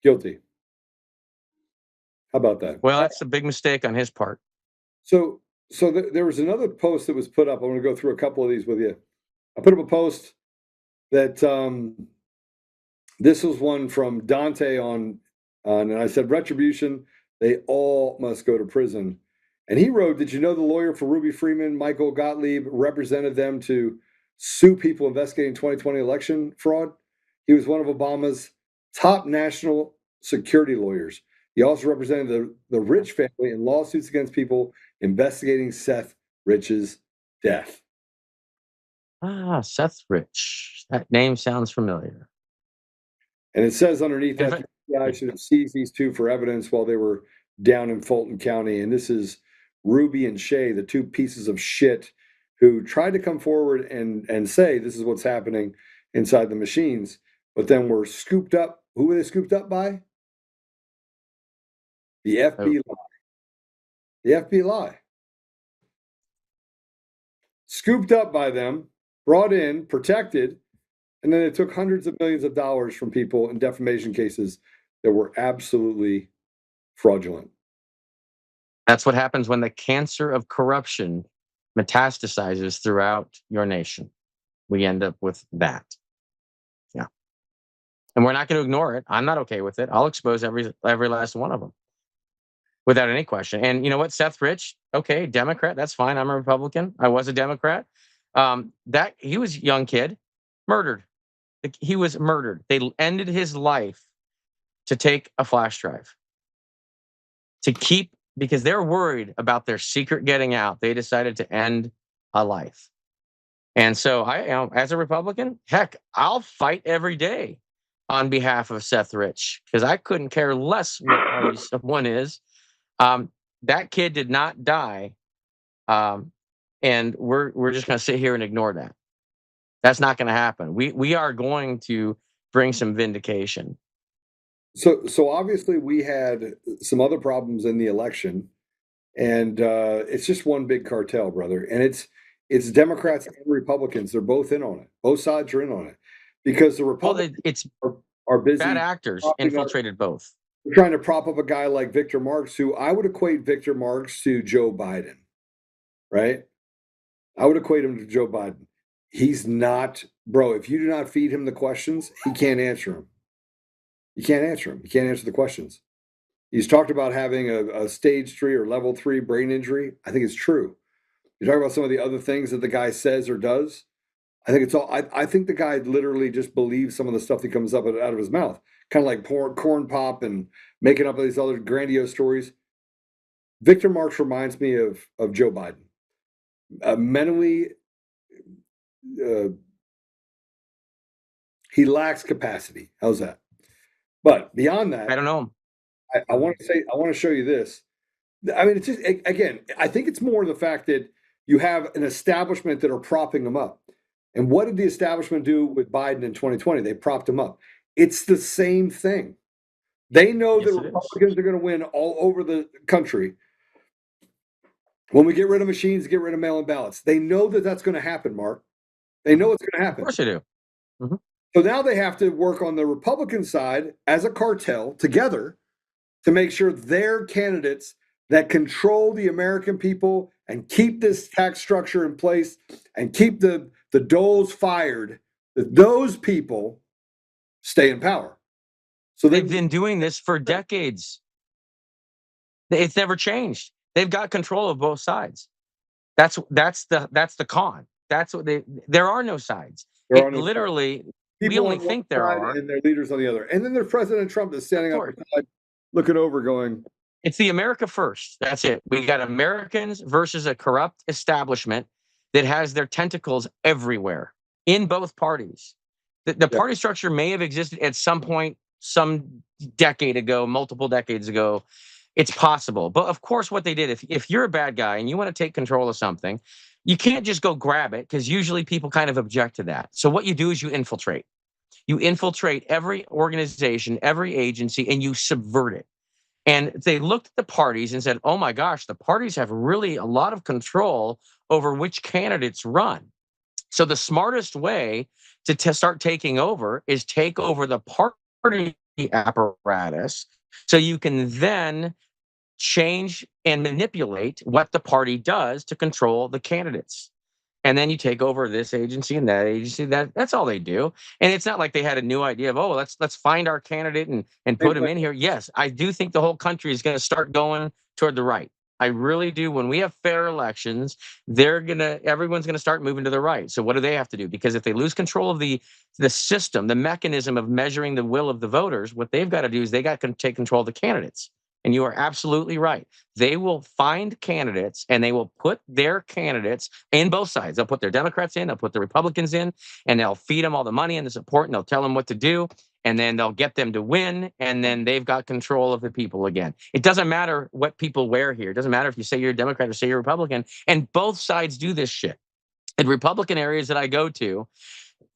guilty. Guilty. How about that? Well, that's a big mistake on his part. So there was another post that was put up. I'm going to go through a couple of these with you. I put up a post that this was one from Dante on and I said, retribution, they all must go to prison. And he wrote, did you know the lawyer for Ruby Freeman, Michael Gottlieb, represented them to sue people investigating 2020 election fraud? He was one of Obama's top national security lawyers. He also represented the Rich family in lawsuits against people investigating Seth Rich's death. Seth Rich. That name sounds familiar. And it says underneath that the FBI should have seized these two for evidence while they were down in Fulton County. And this is Ruby and Shay, the two pieces of shit who tried to come forward and say this is what's happening inside the machines, but then were scooped up. Who were they scooped up by? The FBI. The FBI. Scooped up by them, brought in, protected, and then it took hundreds of millions of dollars from people in defamation cases that were absolutely fraudulent. That's what happens when the cancer of corruption metastasizes throughout your nation. We end up with that. Yeah. And we're not going to ignore it. I'm not okay with it. I'll expose every last one of them without any question. And you know what? Seth Rich, okay, Democrat, that's fine. I'm a Republican. I was a Democrat. That he was a young kid, murdered. He was murdered. They ended his life to take a flash drive. To keep, because they're worried about their secret getting out, they decided to end a life. And so as a Republican, heck, I'll fight every day on behalf of Seth Rich because I couldn't care less what party someone is. That kid did not die, and we're just going to sit here and ignore that. That's not going to happen. We are going to bring some vindication. So obviously we had some other problems in the election, and it's just one big cartel, brother. And it's Democrats and Republicans. They're both in on it. Both sides are in on it because the Republicans are busy. Bad actors infiltrated both. They're trying to prop up a guy like Victor Marx, who I would equate Victor Marx to Joe Biden, right? I would equate him to Joe Biden. He's not, bro, if you do not feed him the questions, he can't answer them. You can't answer him. You can't answer the questions. He's talked about having a stage 3 or level 3 brain injury. I think it's true. You talk about some of the other things that the guy says or does. I think it's all, I think the guy literally just believes some of the stuff that comes up out of his mouth. Kind of like corn pop and making up these other grandiose stories. Victor Marx reminds me of Joe Biden. Mentally, he lacks capacity. How's that? But beyond that, I don't know. I want to show you this. I mean, it's just, again, I think it's more the fact that you have an establishment that are propping him up. And what did the establishment do with Biden in 2020? They propped him up. It's the same thing. They know that Republicans are going to win all over the country. When we get rid of machines, get rid of mail-in ballots. They know that that's going to happen, Mark. They know it's going to happen. Of course they do. Mm-hmm. So now they have to work on the Republican side as a cartel together to make sure their candidates that control the American people and keep this tax structure in place and keep the doles fired, that those people stay in power. So they've been doing this for decades. It's never changed. They've got control of both sides. That's the con. That's what there are no sides. Literally, we only think there are. And their leaders on the other. And then there's President Trump that's standing up looking over going, it's the America first. That's it. We got Americans versus a corrupt establishment that has their tentacles everywhere in both parties. The party structure may have existed at some point, some decade ago, multiple decades ago. It's possible. But of course, what they did, if you're a bad guy and you want to take control of something, you can't just go grab it because usually people kind of object to that. So what you do is you infiltrate. You infiltrate every organization, every agency, and you subvert it. And they looked at the parties and said, oh my gosh, the parties have really a lot of control over which candidates run. So the smartest way to start taking over is take over the party apparatus so you can then change and manipulate what the party does to control the candidates. And then you take over this agency and that agency. That's all they do. And it's not like they had a new idea of, let's find our candidate and put him in here. Yes, I do think the whole country is going to start going toward the right. I really do. When we have fair elections, everyone's gonna start moving to the right. So what do they have to do? Because if they lose control of the system, the mechanism of measuring the will of the voters, what they've got to do is they got to take control of the candidates. And you are absolutely right. They will find candidates and they will put their candidates in both sides. They'll put their Democrats in, they'll put the Republicans in, and they'll feed them all the money and the support, and they'll tell them what to do. And then they'll get them to win, and then they've got control of the people again. It doesn't matter what people wear here. It doesn't matter if you say you're a Democrat or say you're a Republican. And both sides do this shit. In Republican areas that I go to,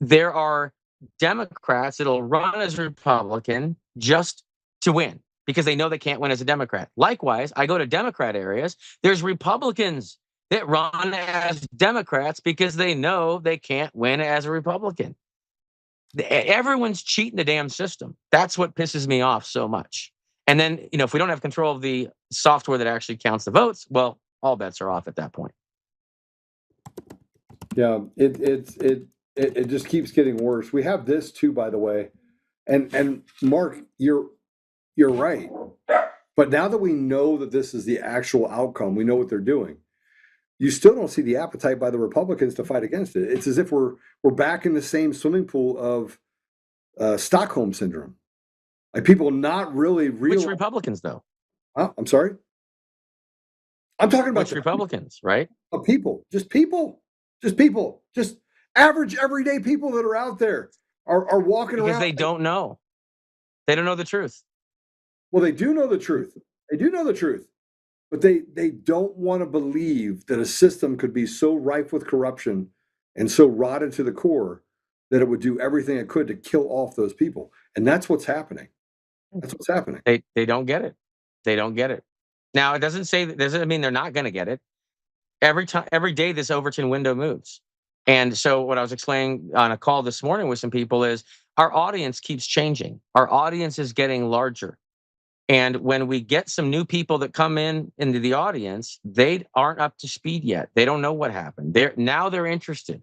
there are Democrats that'll run as Republican just to win because they know they can't win as a Democrat. Likewise, I go to Democrat areas. There's Republicans that run as Democrats because they know they can't win as a Republican. Everyone's cheating the damn system. That's what pisses me off so much. And then, if we don't have control of the software that actually counts the votes, well, all bets are off at that point. Yeah, it just keeps getting worse. We have this too, by the way, and Mark, you're right. But now that we know that this is the actual outcome, we know what they're doing. You still don't see the appetite by the Republicans to fight against it. It's as if we're back in the same swimming pool of Stockholm syndrome. Like people not really real. Which Republicans, though? I'm sorry. I'm talking about Which Republicans, right? People, just average everyday people that are out there are walking around because they don't know. They don't know the truth. Well, they do know the truth. They do know the truth, but they don't want to believe that a system could be so rife with corruption and so rotted to the core that it would do everything it could to kill off those people. And that's what's happening. That's what's happening. They don't get it. They don't get it. Now, it doesn't mean they're not going to get it. Every day, this Overton window moves. And so what I was explaining on a call this morning with some people is our audience keeps changing. Our audience is getting larger. And when we get some new people that come into the audience, they aren't up to speed yet. They don't know what happened. They're interested.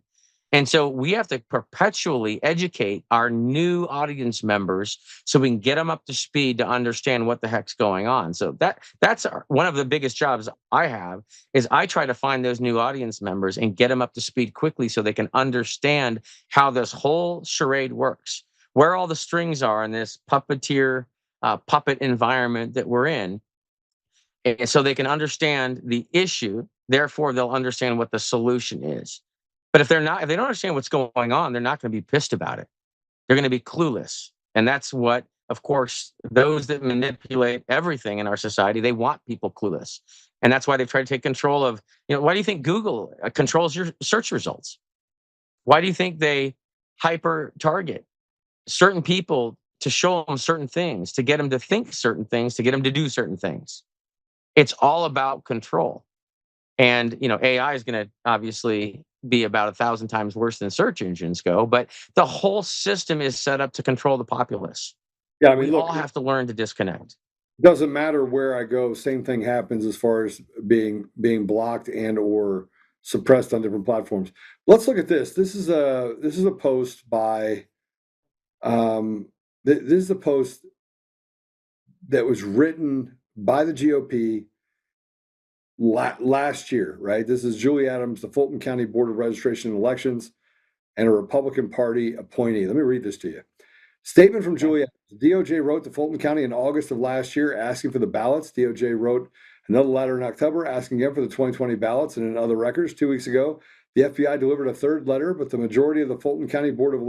And so we have to perpetually educate our new audience members so we can get them up to speed to understand what the heck's going on. So that's one of the biggest jobs I have is I try to find those new audience members and get them up to speed quickly so they can understand how this whole charade works, where all the strings are in this puppet environment that we're in. And so they can understand the issue. Therefore, they'll understand what the solution is. But if they don't understand what's going on, they're not going to be pissed about it. They're going to be clueless. And that's what, of course, those that manipulate everything in our society, they want people clueless. And that's why they've tried to take control of, why do you think Google controls your search results? Why do you think they hyper target certain people to show them certain things, to get them to think certain things, to get them to do certain things? It's all about control. And, AI is going to obviously be about 1,000 times worse than search engines go, but the whole system is set up to control the populace. Yeah, I mean, we all have to learn to disconnect. Doesn't matter where I go, same thing happens as far as being blocked and or suppressed on different platforms. Let's look at this. This is a post by this is a post that was written by the GOP last year, right? This is Julie Adams, the Fulton County Board of Registration and Elections, and a Republican Party appointee. Let me read this to you. Statement from Julie Adams. DOJ wrote to Fulton County in August of last year asking for the ballots. DOJ wrote another letter in October asking again for the 2020 ballots and in other records. 2 weeks ago, the FBI delivered a third letter, but the majority of the Fulton County Board of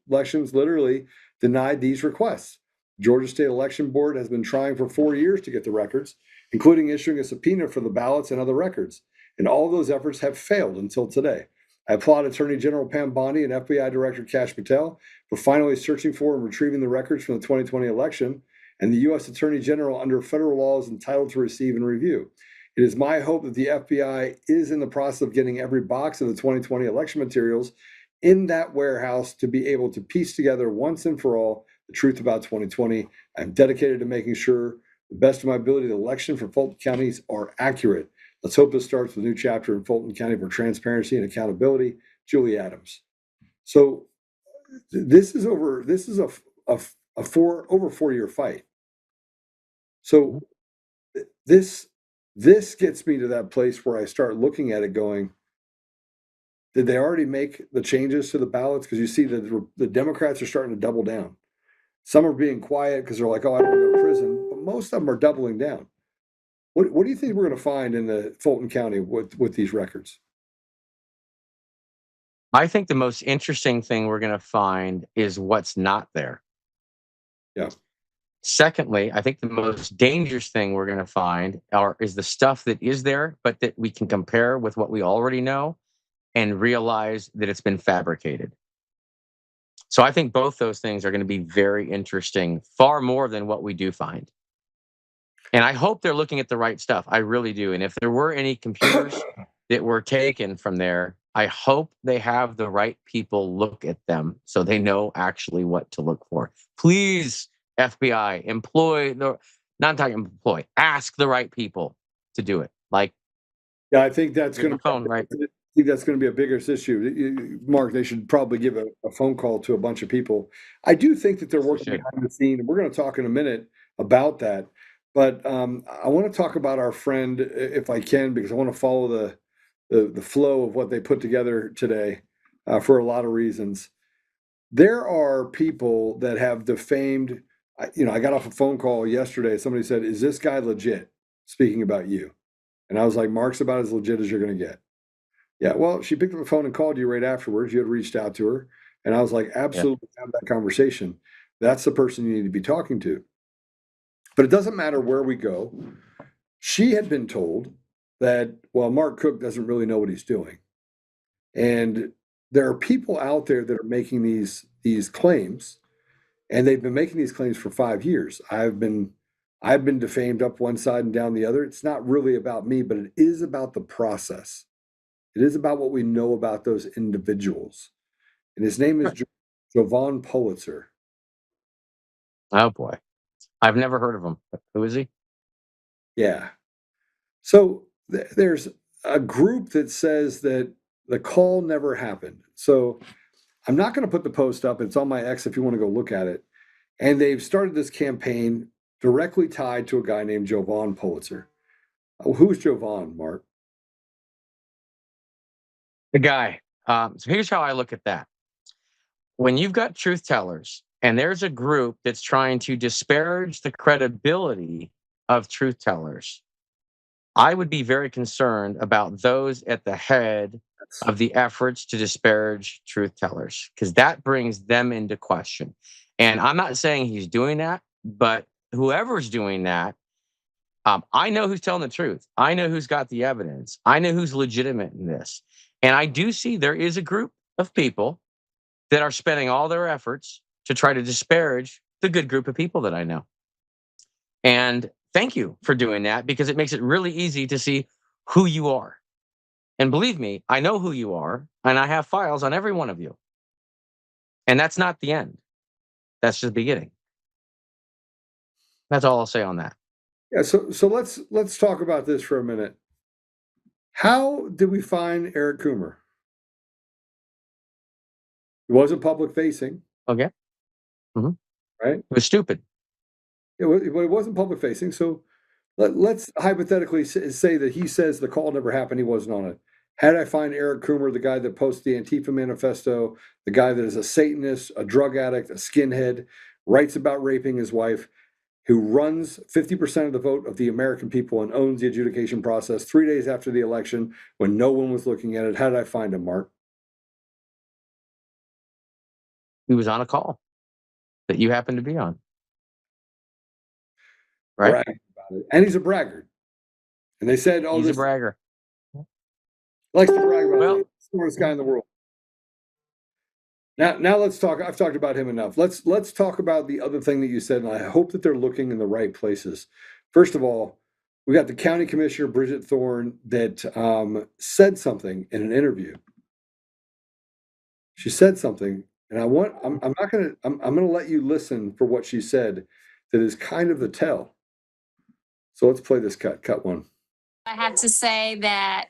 Elections literally denied these requests. The Georgia State Election Board has been trying for 4 years to get the records, including issuing a subpoena for the ballots and other records. And all those efforts have failed until today. I applaud Attorney General Pam Bondi and FBI Director Kash Patel for finally searching for and retrieving the records from the 2020 election, and the U.S. Attorney General under federal law is entitled to receive and review. It is my hope that the FBI is in the process of getting every box of the 2020 election materials in that warehouse to be able to piece together once and for all the truth about 2020. I'm dedicated to making sure the best of my ability, the election for Fulton counties are accurate. Let's hope this starts with a new chapter in Fulton County for transparency and accountability. Julie Adams. So this is a 4-year fight. So this gets me to that place where I start looking at it going, did they already make the changes to the ballots? Because you see that the Democrats are starting to double down. Some are being quiet because they're like, oh, I don't want to go to prison. But most of them are doubling down. What do you think we're going to find in the Fulton County with these records? I think the most interesting thing we're going to find is what's not there. Yeah. Secondly, I think the most dangerous thing we're going to find is the stuff that is there, but that we can compare with what we already know and realize that it's been fabricated. So I think both those things are going to be very interesting, far more than what we do find. And I hope they're looking at the right stuff. I really do. And if there were any computers that were taken from there, I hope they have the right people look at them so they know actually what to look for. Please, FBI, employ not talking employ, ask the right people to do it. Like, yeah, I think that's going phone, right? I think that's going to be a bigger issue. Mark, they should probably give a phone call to a bunch of people. I do think that they're working behind the scene, and we're going to talk in a minute about that. But I want to talk about our friend, if I can, because I want to follow the flow of what they put together today for a lot of reasons. There are people that have defamed. I got off a phone call yesterday. Somebody said, "Is this guy legit?" Speaking about you. And I was like, "Mark's about as legit as you're going to get." Yeah, well, she picked up the phone and called you right afterwards. You had reached out to her. And I was like, absolutely, have that conversation. That's the person you need to be talking to. But it doesn't matter where we go. She had been told that, well, Mark Cook doesn't really know what he's doing. And there are people out there that are making these claims, and they've been making these claims for 5 years. I've been defamed up one side and down the other. It's not really about me, but it is about the process. It is about what we know about those individuals. And his name is Jovan Pulitzer. Oh, boy. I've never heard of him. Who is he? Yeah. So there's a group that says that the call never happened. So I'm not going to put the post up. It's on my X if you want to go look at it. And they've started this campaign directly tied to a guy named Jovan Pulitzer. Who's Jovan, Mark? The guy. So here's how I look at that. When you've got truth tellers and there's a group that's trying to disparage the credibility of truth tellers, I would be very concerned about those at the head of the efforts to disparage truth tellers, because that brings them into question. And I'm not saying he's doing that, but whoever's doing that, I know who's telling the truth. I know who's got the evidence. I know who's legitimate in this. And I do see there is a group of people that are spending all their efforts to try to disparage the good group of people that I know. And thank you for doing that, because it makes it really easy to see who you are. And believe me, I know who you are, and I have files on every one of you. And that's not the end. That's just the beginning. That's all I'll say on that. Yeah, so let's talk about this for a minute. How did we find Eric Coomer? It wasn't public facing. Okay. Mm-hmm. Right? It was stupid. It wasn't public facing. So let's hypothetically say that he says the call never happened. He wasn't on it. How did I find Eric Coomer, the guy that posts the Antifa manifesto, the guy that is a Satanist, a drug addict, a skinhead, writes about raping his wife, who runs 50% of the vote of the American people and owns the adjudication process 3 days after the election when no one was looking at it? How did I find him, Mark? He was on a call that you happened to be on. Right? Bragging about it. And he's a braggart. And they said, he's a bragger. Likes to brag about it. He's the smartest guy in the world. Now let's talk. I've talked about him enough. Let's talk about the other thing that you said, and I hope that they're looking in the right places. First of all, we got the county commissioner, Bridget Thorne, that said something in an interview. She said something, and I'm gonna let you listen for what she said. That is kind of the tell. So let's play this cut one. I have to say that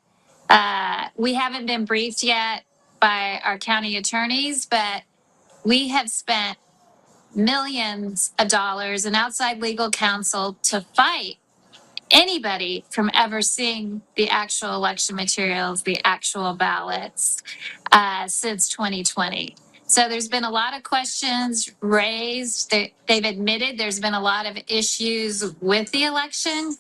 we haven't been briefed yet by our county attorneys, but we have spent millions of dollars in outside legal counsel to fight anybody from ever seeing the actual election materials, the actual ballots, since 2020. So there's been a lot of questions raised. They've admitted there's been a lot of issues with the election,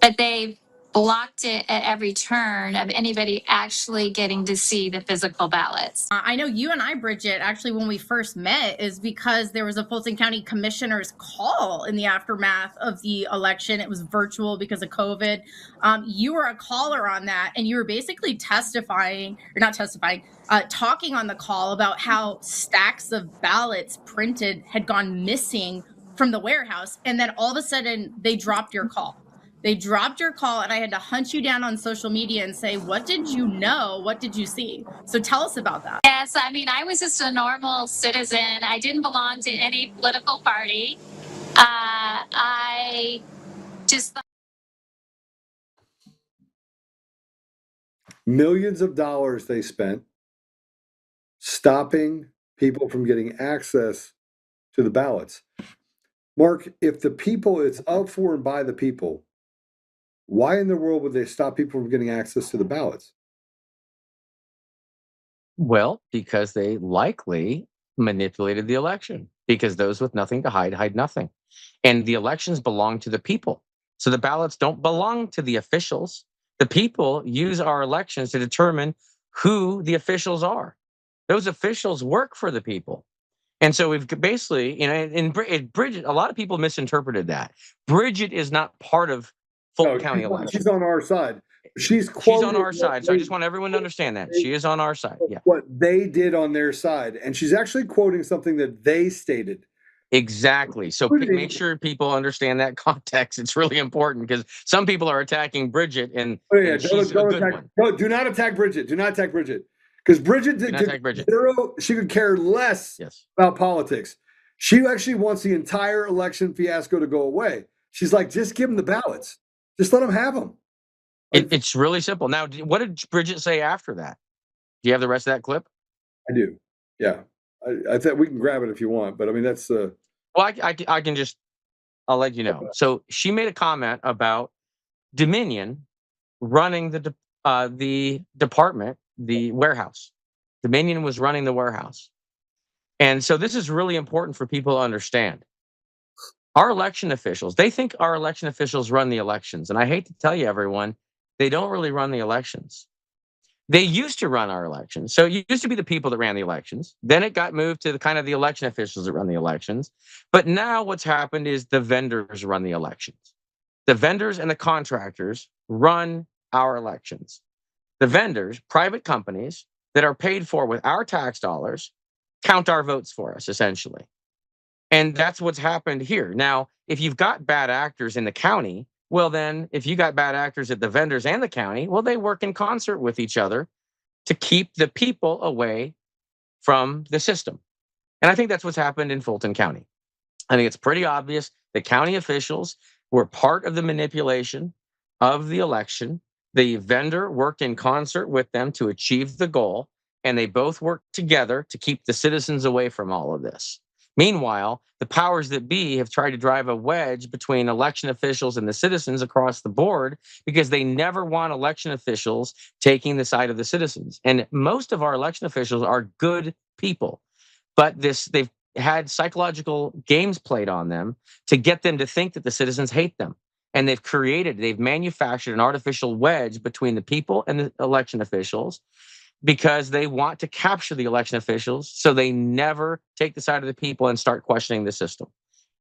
but they've blocked it at every turn of anybody actually getting to see the physical ballots. I know you and I, Bridget, actually when we first met is because there was a Fulton County commissioner's call in the aftermath of the election. It was virtual because of COVID. You were a caller on that, and you were basically talking on the call about how stacks of ballots printed had gone missing from the warehouse. And then all of a sudden they dropped your call. They dropped your call, and I had to hunt you down on social media and say, what did you know? What did you see? So tell us about that. Yes, I mean, I was just a normal citizen. I didn't belong to any political party. I just Millions of dollars they spent stopping people from getting access to the ballots. Mark, if the people, it's of, for, and by the people, why in the world would they stop people from getting access to the ballots? Well, because they likely manipulated the election, because those with nothing to hide nothing. And the elections belong to the people. So the ballots don't belong to the officials. The people use our elections to determine who the officials are. Those officials work for the people. And so we've basically, in Bridget, a lot of people misinterpreted that. Bridget is not part of Fulton County election. She's on our side. She's on our side. So I just want everyone to understand that. She is on our side. Yeah. What they did on their side. And she's actually quoting something that they stated. Exactly. So make sure people understand that context. It's really important because some people are attacking Bridget, and she's a good one. No, do not attack Bridget. Do not attack Bridget. Because Bridget she could care less about politics. She actually wants the entire election fiasco to go away. She's like, just give them the ballots. Just let them have them. It's really simple. Now, what did Bridget say after that? Do you have the rest of that clip? I do. Yeah. I think we can grab it if you want, but I mean, that's well, I can just, I'll let you know. Okay. So she made a comment about Dominion running the department, the warehouse. Dominion was running the warehouse. And so this is really important for people to understand. Our election officials, they think our election officials run the elections. And I hate to tell you, everyone, they don't really run the elections. They used to run our elections. So it used to be the people that ran the elections. Then it got moved to the election officials that run the elections. But now what's happened is the vendors run the elections. The vendors and the contractors run our elections. The vendors, private companies that are paid for with our tax dollars, count our votes for us, essentially. And that's what's happened here. Now, if you've got bad actors in the county, well, then if you got bad actors at the vendors and the county, well, they work in concert with each other to keep the people away from the system. And I think that's what's happened in Fulton County. I think it's pretty obvious the county officials were part of the manipulation of the election. The vendor worked in concert with them to achieve the goal, and they both worked together to keep the citizens away from all of this. Meanwhile, the powers that be have tried to drive a wedge between election officials and the citizens across the board because they never want election officials taking the side of the citizens. And most of our election officials are good people, but they've had psychological games played on them to get them to think that the citizens hate them. And they've manufactured an artificial wedge between the people and the election officials because they want to capture the election officials so they never take the side of the people and start questioning the system.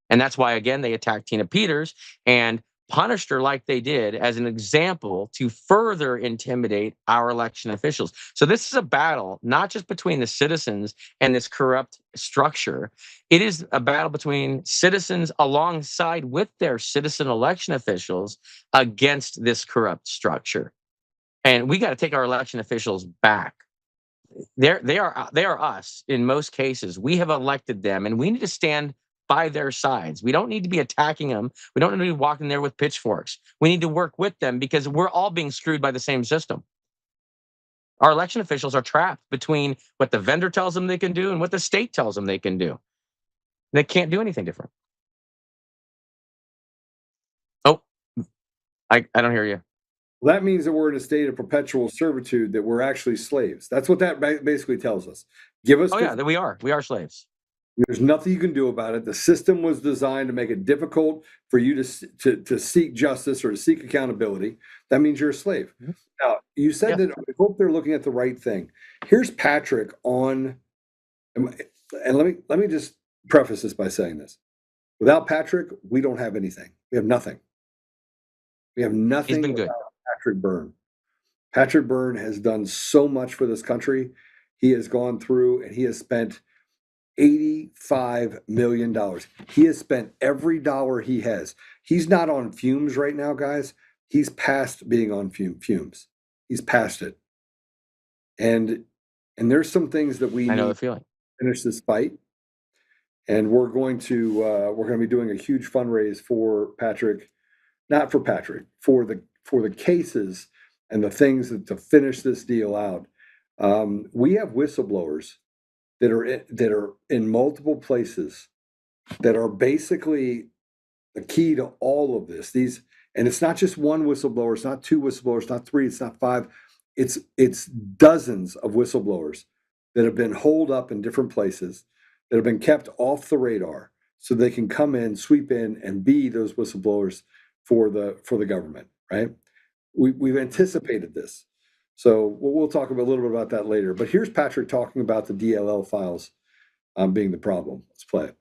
And that's why, again, they attacked Tina Peters and punished her like they did as an example to further intimidate our election officials. So this is a battle, not just between the citizens and this corrupt structure. It is a battle between citizens alongside with their citizen election officials against this corrupt structure. And we got to take our election officials back. They are us in most cases. We have elected them, and we need to stand by their sides. We don't need to be attacking them. We don't need to be walking there with pitchforks. We need to work with them because we're all being screwed by the same system. Our election officials are trapped between what the vendor tells them they can do and what the state tells them they can do. They can't do anything different. Oh, I don't hear you. Well, that means that we're in a state of perpetual servitude, that we're actually slaves. That's what that basically tells us. Give us. Oh, yeah, that we are. We are slaves. There's nothing you can do about it. The system was designed to make it difficult for you to seek justice or to seek accountability. That means you're a slave. Mm-hmm. Now, you said that I hope they're looking at the right thing. Here's Patrick on, and let me just preface this by saying this. Without Patrick, we don't have anything. We have nothing. We have nothing. He's been good. Patrick Byrne. Patrick Byrne has done so much for this country. He has gone through and he has spent $85 million. He has spent every dollar he has. He's not on fumes right now, guys. He's past being on fumes. He's past it. And there's some things that we need to finish this fight. And we're going to be doing a huge fundraise for Patrick not for Patrick, for the cases and the things to finish this deal out. We have whistleblowers that are in multiple places that are basically the key to all of this. And it's not just one whistleblower, it's not two whistleblowers, not three, it's not five. It's dozens of whistleblowers that have been holed up in different places, that have been kept off the radar, so they can come in, sweep in, and be those whistleblowers for the government. Right? We've anticipated this, so we'll talk a little bit about that later. But here's Patrick talking about the DLL files being the problem. Let's play it.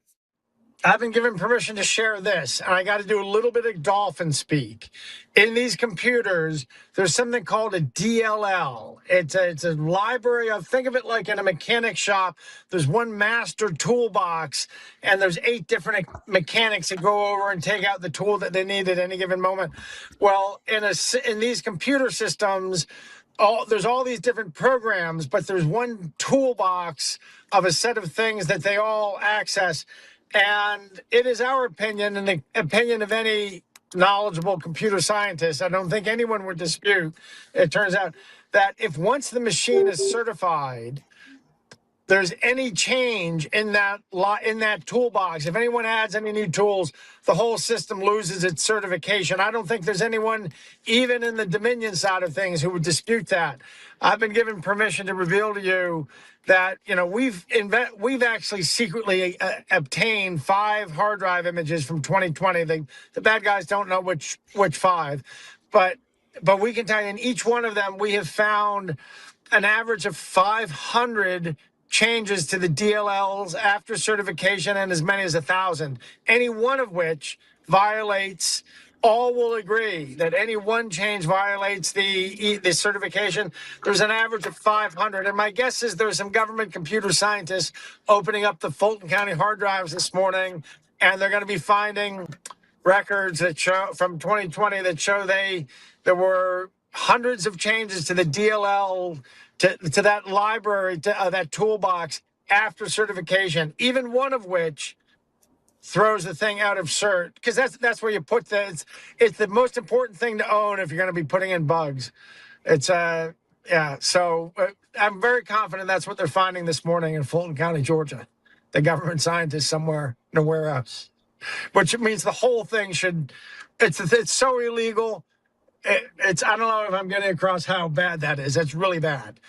I've been given permission to share this, and I got to do a little bit of dolphin speak. In these computers, there's something called a DLL. It's a library of, think of it like in a mechanic shop. There's one master toolbox, and there's 8 different mechanics that go over and take out the tool that they need at any given moment. Well, in these computer systems, there's all these different programs, but there's one toolbox of a set of things that they all access. And it is our opinion, and the opinion of any knowledgeable computer scientist, I don't think anyone would dispute, it turns out, that if once the machine is certified, there's any change in that toolbox, if anyone adds any new tools, the whole system loses its certification. I don't think there's anyone, even in the Dominion side of things, who would dispute that. I've been given permission to reveal to you that we've actually secretly obtained 5 hard drive images from 2020. The bad guys don't know which 5, but we can tell you in each one of them we have found an average of 500 changes to the DLLs after certification, and as many as 1,000. Any one of which violates. All will agree that any one change violates the certification. There's an average of 500. And my guess is there's some government computer scientists opening up the Fulton County hard drives this morning, and they're going to be finding records that show from 2020 that show there were hundreds of changes to the DLL, to that library, to that toolbox after certification, even one of which throws the thing out of cert, because that's where you put it's the most important thing to own if you're going to be putting in bugs. So I'm very confident that's what they're finding this morning in Fulton County, Georgia. The government scientists somewhere nowhere else, which means the whole thing it's so illegal. I don't know if I'm getting across how bad that is. It's really bad.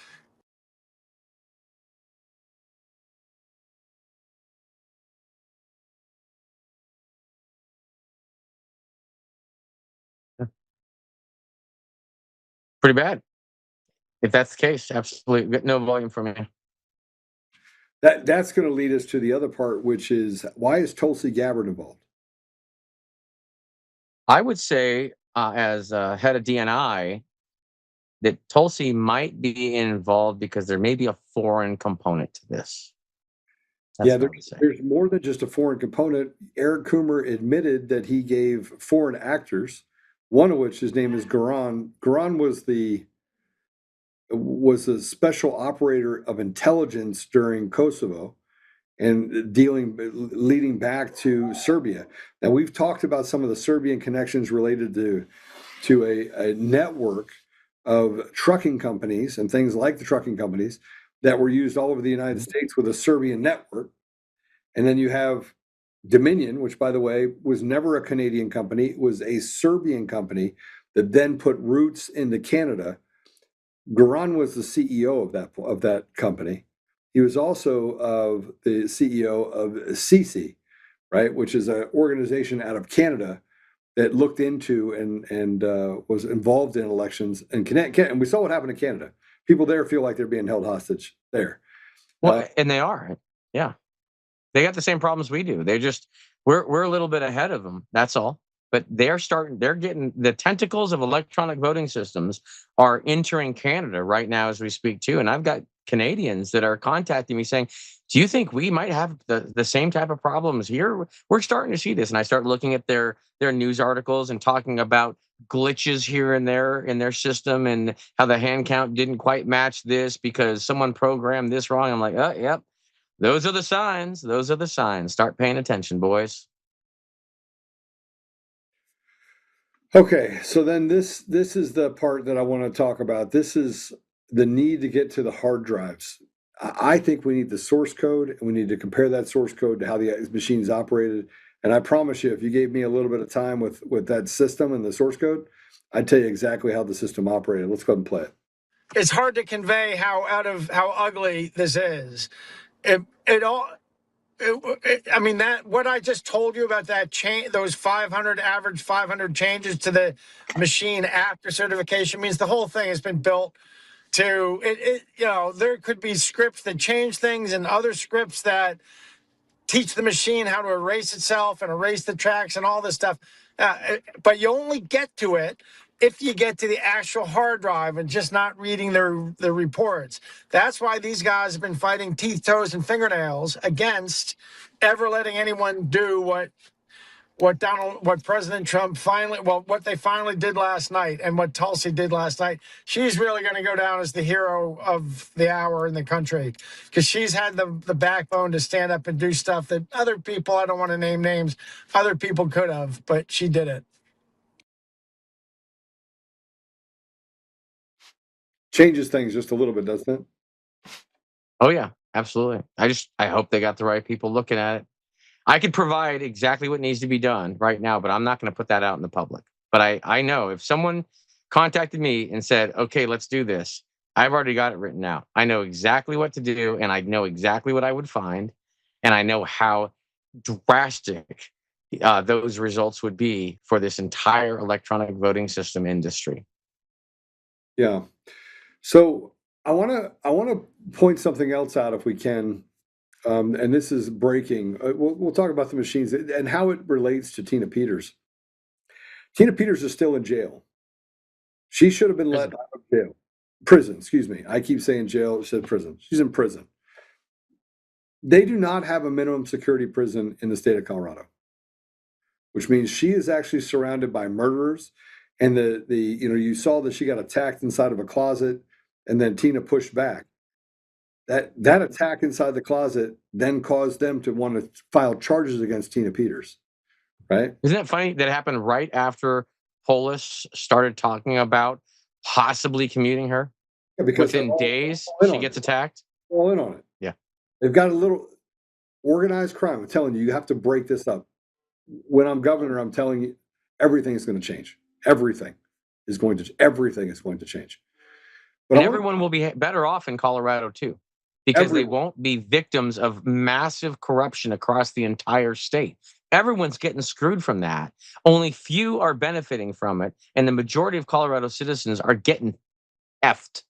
Pretty bad. If that's the case, absolutely no volume from me. That's going to lead us to the other part, which is, why is Tulsi Gabbard involved? I would say, as head of DNI, that Tulsi might be involved because there may be a foreign component to this. There's more than just a foreign component. Eric Coomer admitted that he gave foreign actors, one of which his name is Garan. Garan was the special operator of intelligence during Kosovo and leading back to Serbia. Now, we've talked about some of the Serbian connections related to a network of trucking companies and things like the trucking companies that were used all over the United States with a Serbian network. And then you have Dominion, which, by the way, was never a Canadian company. It was a Serbian company that then put roots into Canada. Garan was the CEO of that company. He was also the CEO of CC, right, which is an organization out of Canada that looked into and was involved in elections in Canada. And we saw what happened in Canada. People there feel like they're being held hostage there. Well, and they are. Yeah. They got the same problems we do. We're a little bit ahead of them. That's all. But they're getting the tentacles of electronic voting systems are entering Canada right now as we speak too. And I've got Canadians that are contacting me saying, do you think we might have the same type of problems here? We're starting to see this. And I start looking at their news articles and talking about glitches here and there in their system and how the hand count didn't quite match this because someone programmed this wrong. I'm like, oh, yep. Those are the signs. Those are the signs. Start paying attention, boys. Okay, so then this is the part that I want to talk about. This is the need to get to the hard drives. I think we need the source code, and we need to compare that source code to how the machine's operated. And I promise you, if you gave me a little bit of time with that system and the source code, I'd tell you exactly how the system operated. Let's go ahead and play it. It's hard to convey how ugly this is. It all. I mean, that what I just told you about that change, those 500 average 500 changes to the machine after certification means the whole thing has been built to it. You know, there could be scripts that change things and other scripts that teach the machine how to erase itself and erase the tracks and all this stuff. But you only get to it if you get to the actual hard drive and just not reading the reports. That's why these guys have been fighting teeth, toes, and fingernails against ever letting anyone do what President Trump what they finally did last night and what Tulsi did last night. She's really going to go down as the hero of the hour in the country because she's had the backbone to stand up and do stuff that other people, I don't want to name names, other people could have, but she did it. Changes things just a little bit, doesn't it? Oh yeah, absolutely. I hope they got the right people looking at it. I could provide exactly what needs to be done right now, but I'm not going to put that out in the public. But I know if someone contacted me and said, okay, let's do this, I've already got it written out. I know exactly what to do, and I know exactly what I would find, and I know how drastic those results would be for this entire electronic voting system industry. Yeah. So I want to point something else out if we can. And this is breaking. We'll talk about the machines and how it relates to Tina Peters. Tina Peters is still in jail. She should have been let out of jail. Prison, excuse me. I keep saying jail. It said prison. She's in prison. They do not have a minimum security prison in the state of Colorado, which means she is actually surrounded by murderers. And you saw that she got attacked inside of a closet, and then Tina pushed back. That attack inside the closet then caused them to want to file charges against Tina Peters, right? Isn't it funny that it happened right after Polis started talking about possibly commuting her? Yeah, because within days she gets attacked. All in on it. Yeah, they've got a little organized crime. I'm telling you, you have to break this up. When I'm governor, I'm telling you, everything is going to change. Everything is going to change. But and everyone will be better off in Colorado too. Because they won't be victims of massive corruption across the entire state. Everyone's getting screwed from that. Only few are benefiting from it. And the majority of Colorado citizens are getting effed.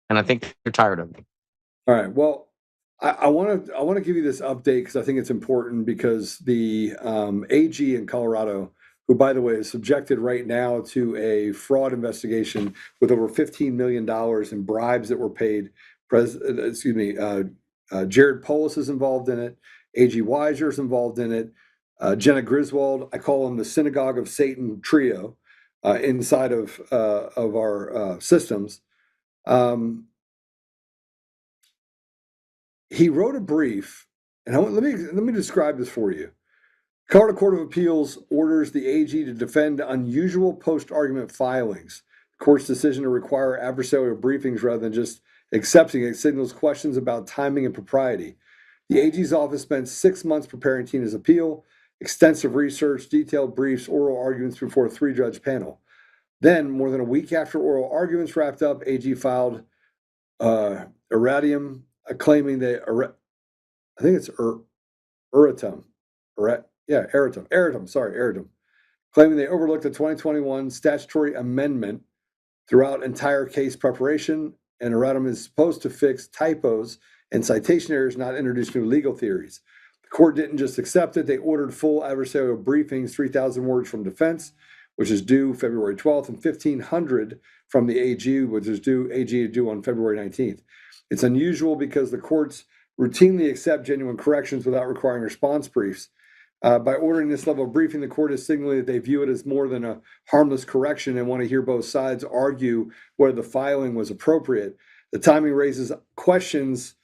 And I think they're tired of it. All right. Well, I want to give you this update because I think it's important because the AG in Colorado, who, by the way, is subjected right now to a fraud investigation with over $15 million in bribes that were paid. Jared Polis is involved in it. A.G. Weiser is involved in it. Jenna Griswold, I call them the Synagogue of Satan trio inside of our systems. He wrote a brief, and let me describe this for you. Colorado Court of Appeals orders the AG to defend unusual post-argument filings. The court's decision to require adversarial briefings rather than just accepting it signals questions about timing and propriety. The AG's office spent 6 months preparing Tina's appeal, extensive research, detailed briefs, oral arguments before a 3-judge panel. Then, more than a week after oral arguments wrapped up, AG filed erratium, claiming that I think it's erratum, claiming they overlooked the 2021 statutory amendment throughout entire case preparation. And erratum is supposed to fix typos and citation errors, not introduce new legal theories. The court didn't just accept it. They ordered full adversarial briefings, 3,000 words from defense, which is due February 12th, and 1,500 from the AG, which is due on February 19th. It's unusual because the courts routinely accept genuine corrections without requiring response briefs. By ordering this level of briefing, the court is signaling that they view it as more than a harmless correction and want to hear both sides argue whether the filing was appropriate. The timing raises questions.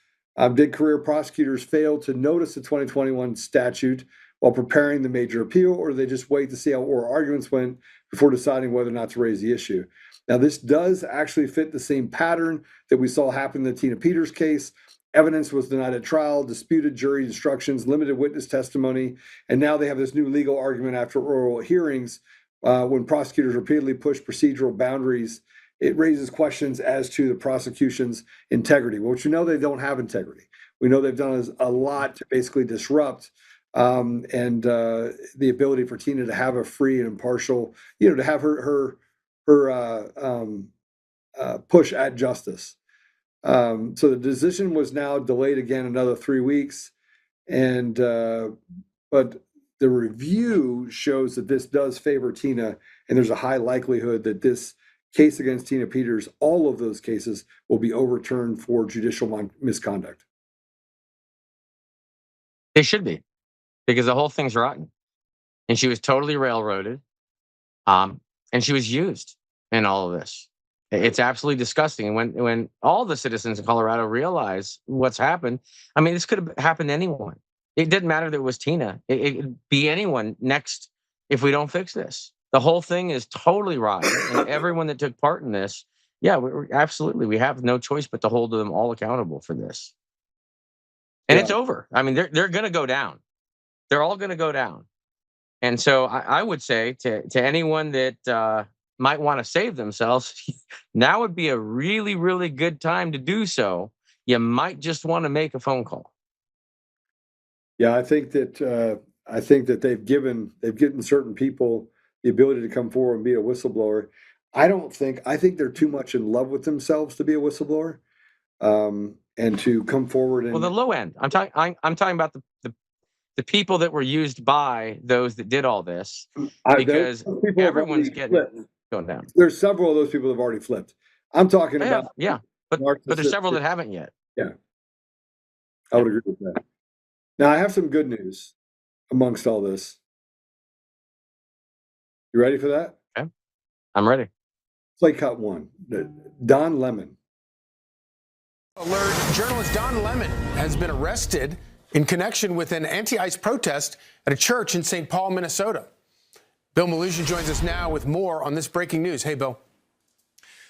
Did career prosecutors fail to notice the 2021 statute while preparing the major appeal, or did they just wait to see how oral arguments went before deciding whether or not to raise the issue. Now, this does actually fit the same pattern that we saw happen in the Tina Peters case. Evidence was denied at trial, disputed jury instructions, limited witness testimony, and now they have this new legal argument after oral hearings when prosecutors repeatedly push procedural boundaries. It raises questions as to the prosecution's integrity, which we know they don't have integrity. We know they've done a lot to basically disrupt the ability for Tina to have a free and impartial, to have her push at justice. So the decision was now delayed again another 3 weeks, but the review shows that this does favor Tina, and there's a high likelihood that this case against Tina Peters, all of those cases, will be overturned for judicial misconduct. They should be, because the whole thing's rotten, and she was totally railroaded, and she was used in all of this. It's absolutely disgusting. And when all the citizens of Colorado realize what's happened, I mean, this could have happened to anyone. It didn't matter that it was Tina. It'd be anyone next if we don't fix this. The whole thing is totally rotten. And everyone that took part in this, yeah, absolutely. We have no choice but to hold them all accountable for this. And it's over. I mean, they're going to go down. They're all going to go down. And so I would say to anyone that might want to save themselves, now would be a really, really good time to do so. You might just want to make a phone call. Yeah, I think that they've given certain people the ability to come forward and be a whistleblower. I think they're too much in love with themselves to be a whistleblower, and to come forward and, well, the low end. I'm talking about the people that were used by those that did all this, because everyone's going down. There's several of those people that have already flipped. I'm talking about but there's several that haven't yet. Yeah, I would agree with that. Now, I have some good news amongst all this. You ready for that? Okay, I'm ready. Play cut one. Don Lemon. Alert, journalist Don Lemon has been arrested in connection with an anti-ICE protest at a church in St. Paul, Minnesota. Bill Malusian joins us now with more on this breaking news. Hey, Bill.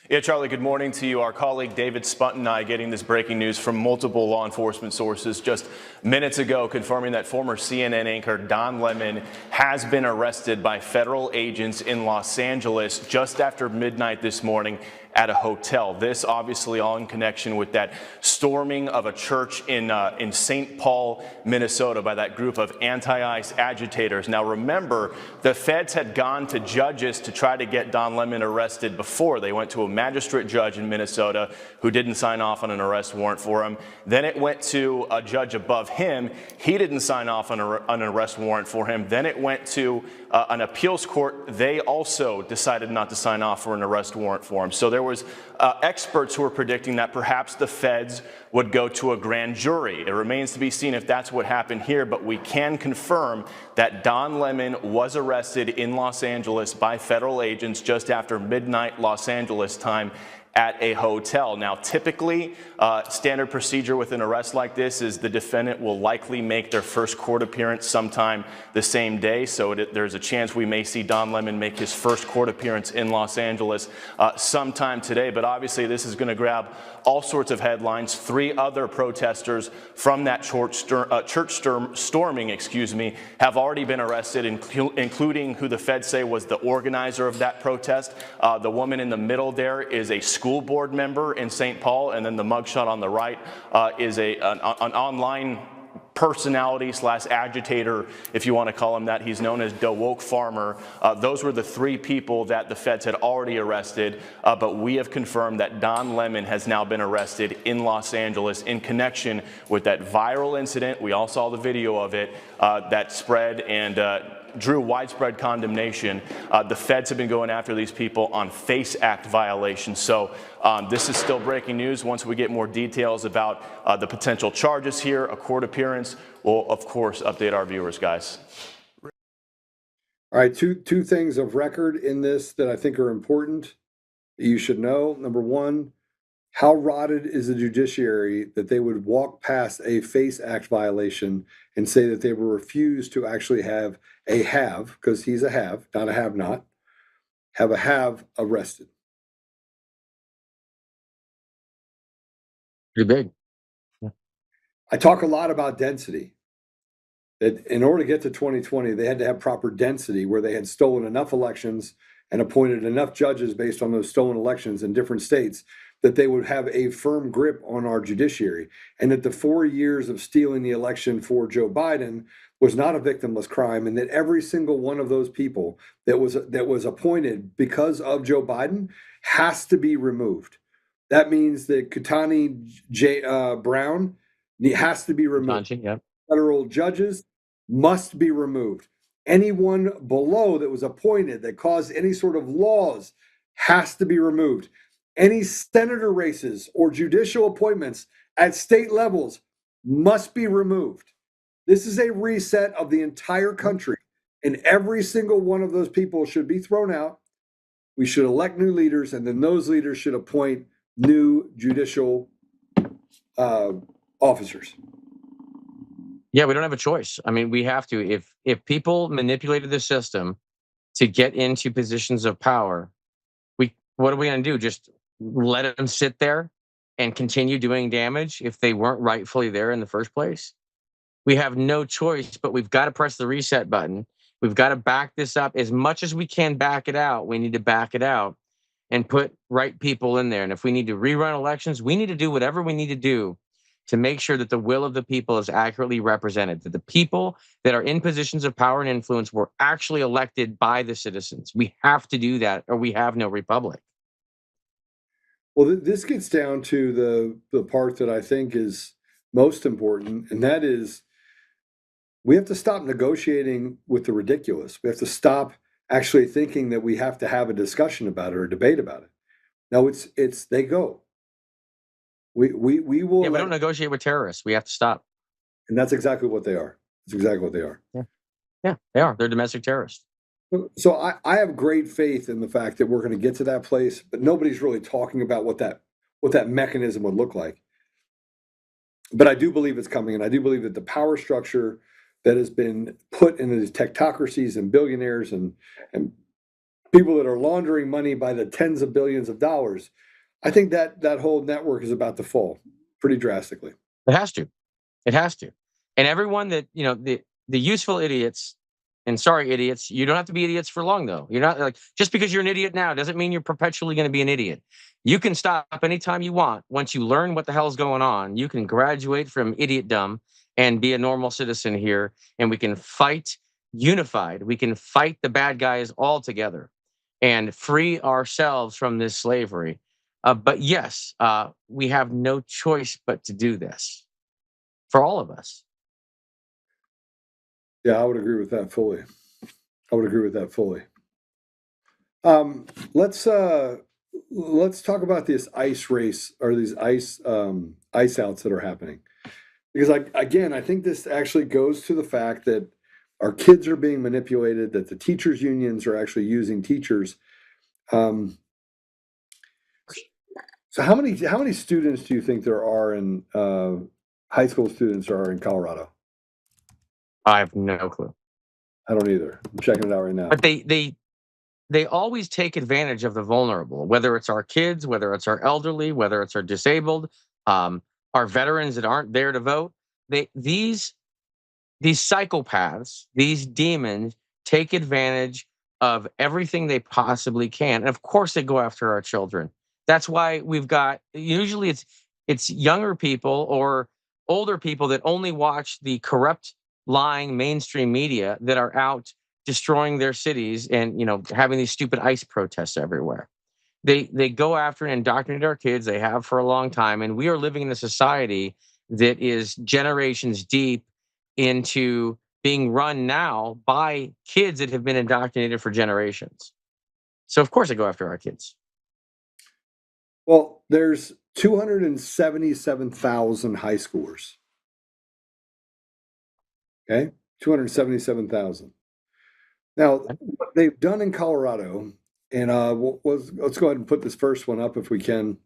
Yeah, Charlie, good morning to you. Our colleague David Spunt and I getting this breaking news from multiple law enforcement sources just minutes ago, confirming that former CNN anchor Don Lemon has been arrested by federal agents in Los Angeles just after midnight this morning at a hotel. This obviously all in connection with that storming of a church in St. Paul, Minnesota by that group of anti-ICE agitators. Now remember, the feds had gone to judges to try to get Don Lemon arrested before. They went to a magistrate judge in Minnesota who didn't sign off on an arrest warrant for him. Then it went to a judge above him. He didn't sign off on an arrest warrant for him. Then it went to an appeals court. They also decided not to sign off for an arrest warrant for him. So there was experts who were predicting that perhaps the feds would go to a grand jury. It remains to be seen if that's what happened here, but we can confirm that Don Lemon was arrested in Los Angeles by federal agents just after midnight Los Angeles time at a hotel. Now, typically, standard procedure with an arrest like this is the defendant will likely make their first court appearance sometime the same day. So there's a chance we may see Don Lemon make his first court appearance in Los Angeles sometime today. But obviously, this is going to grab all sorts of headlines. 3 other protesters from that church storming, have already been arrested, including who the feds say was the organizer of that protest. The woman in the middle there is a school board member in St. Paul, and then the mugshot on the right is an online personality / agitator, if you want to call him that. He's known as the Woke Farmer. Those were the 3 people that the feds had already arrested, but we have confirmed that Don Lemon has now been arrested in Los Angeles in connection with that viral incident. We all saw the video of it that spread and drew widespread condemnation. The feds have been going after these people on FACE Act violations. So this is still breaking news. Once we get more details about the potential charges here, a court appearance, we'll of course update our viewers, guys. All right, two things of record in this that I think are important that you should know. Number one, how rotted is the judiciary that they would walk past a FACE Act violation and say that they will refuse to actually have a have, because he's a have, not a have not, have a have arrested. Pretty big. I talk a lot about density. That in order to get to 2020, they had to have proper density where they had stolen enough elections and appointed enough judges based on those stolen elections in different states that they would have a firm grip on our judiciary, and that the 4 years of stealing the election for Joe Biden was not a victimless crime, and that every single one of those people that was appointed because of Joe Biden has to be removed. That means that Katani Brown has to be removed. Yep. Federal judges must be removed. Anyone below that was appointed that caused any sort of laws has to be removed. Any senator races or judicial appointments at state levels must be removed. This is a reset of the entire country, and every single one of those people should be thrown out. We should elect new leaders, and then those leaders should appoint new judicial officers. Yeah, we don't have a choice. I mean, we have to. If people manipulated the system to get into positions of power, what are we going to do? Just let them sit there and continue doing damage if they weren't rightfully there in the first place? We have no choice, but we've got to press the reset button. We've got to back this up as much as we can. Back it out. We need to back it out and put right people in there. And if we need to rerun elections, we need to do whatever we need to do to make sure that the will of the people is accurately represented, that the people that are in positions of power and influence were actually elected by the citizens. We have to do that, or we have no republic. Well, this gets down to the part that I think is most important, and that is we have to stop negotiating with the ridiculous. We have to stop actually thinking that we have to have a discussion about it or a debate about it. No, it's they go. We will. Yeah, we don't negotiate with terrorists. We have to stop. And that's exactly what they are. That's exactly what they are. Yeah, they are. They're domestic terrorists. So I have great faith in the fact that we're going to get to that place, but nobody's really talking about what that mechanism would look like. But I do believe it's coming, and I do believe that the power structure that has been put into these technocracies and billionaires and people that are laundering money by the tens of billions of dollars, I think that whole network is about to fall pretty drastically. It has to. It has to. And everyone that, the useful idiots, and sorry, idiots, you don't have to be idiots for long, though. You're not just because you're an idiot now doesn't mean you're perpetually going to be an idiot. You can stop anytime you want. Once you learn what the hell's going on, you can graduate from idiotdom and be a normal citizen here. And we can fight unified. We can fight the bad guys all together and free ourselves from this slavery. But yes, we have no choice but to do this for all of us. Yeah, I would agree with that fully. Let's talk about this ICE race or these ICE outs that are happening, because I think this actually goes to the fact that our kids are being manipulated, that the teachers unions are actually using teachers. So how many students do you think there are in high school students are in Colorado? I have no clue. I don't either. I'm checking it out right now. But they always take advantage of the vulnerable, whether it's our kids, whether it's our elderly, whether it's our disabled, our veterans that aren't there to vote. These psychopaths, these demons, take advantage of everything they possibly can, and of course they go after our children. That's why we've got usually it's younger people or older people that only watch the corrupt, lying mainstream media that are out destroying their cities and having these stupid ICE protests everywhere. They go after and indoctrinate our kids. They have for a long time, and we are living in a society that is generations deep into being run now by kids that have been indoctrinated for generations. So of course they go after our kids. Well, there's 277,000 high schoolers. Okay, 277,000. Now, what they've done in Colorado, and let's go ahead and put this first one up if we can.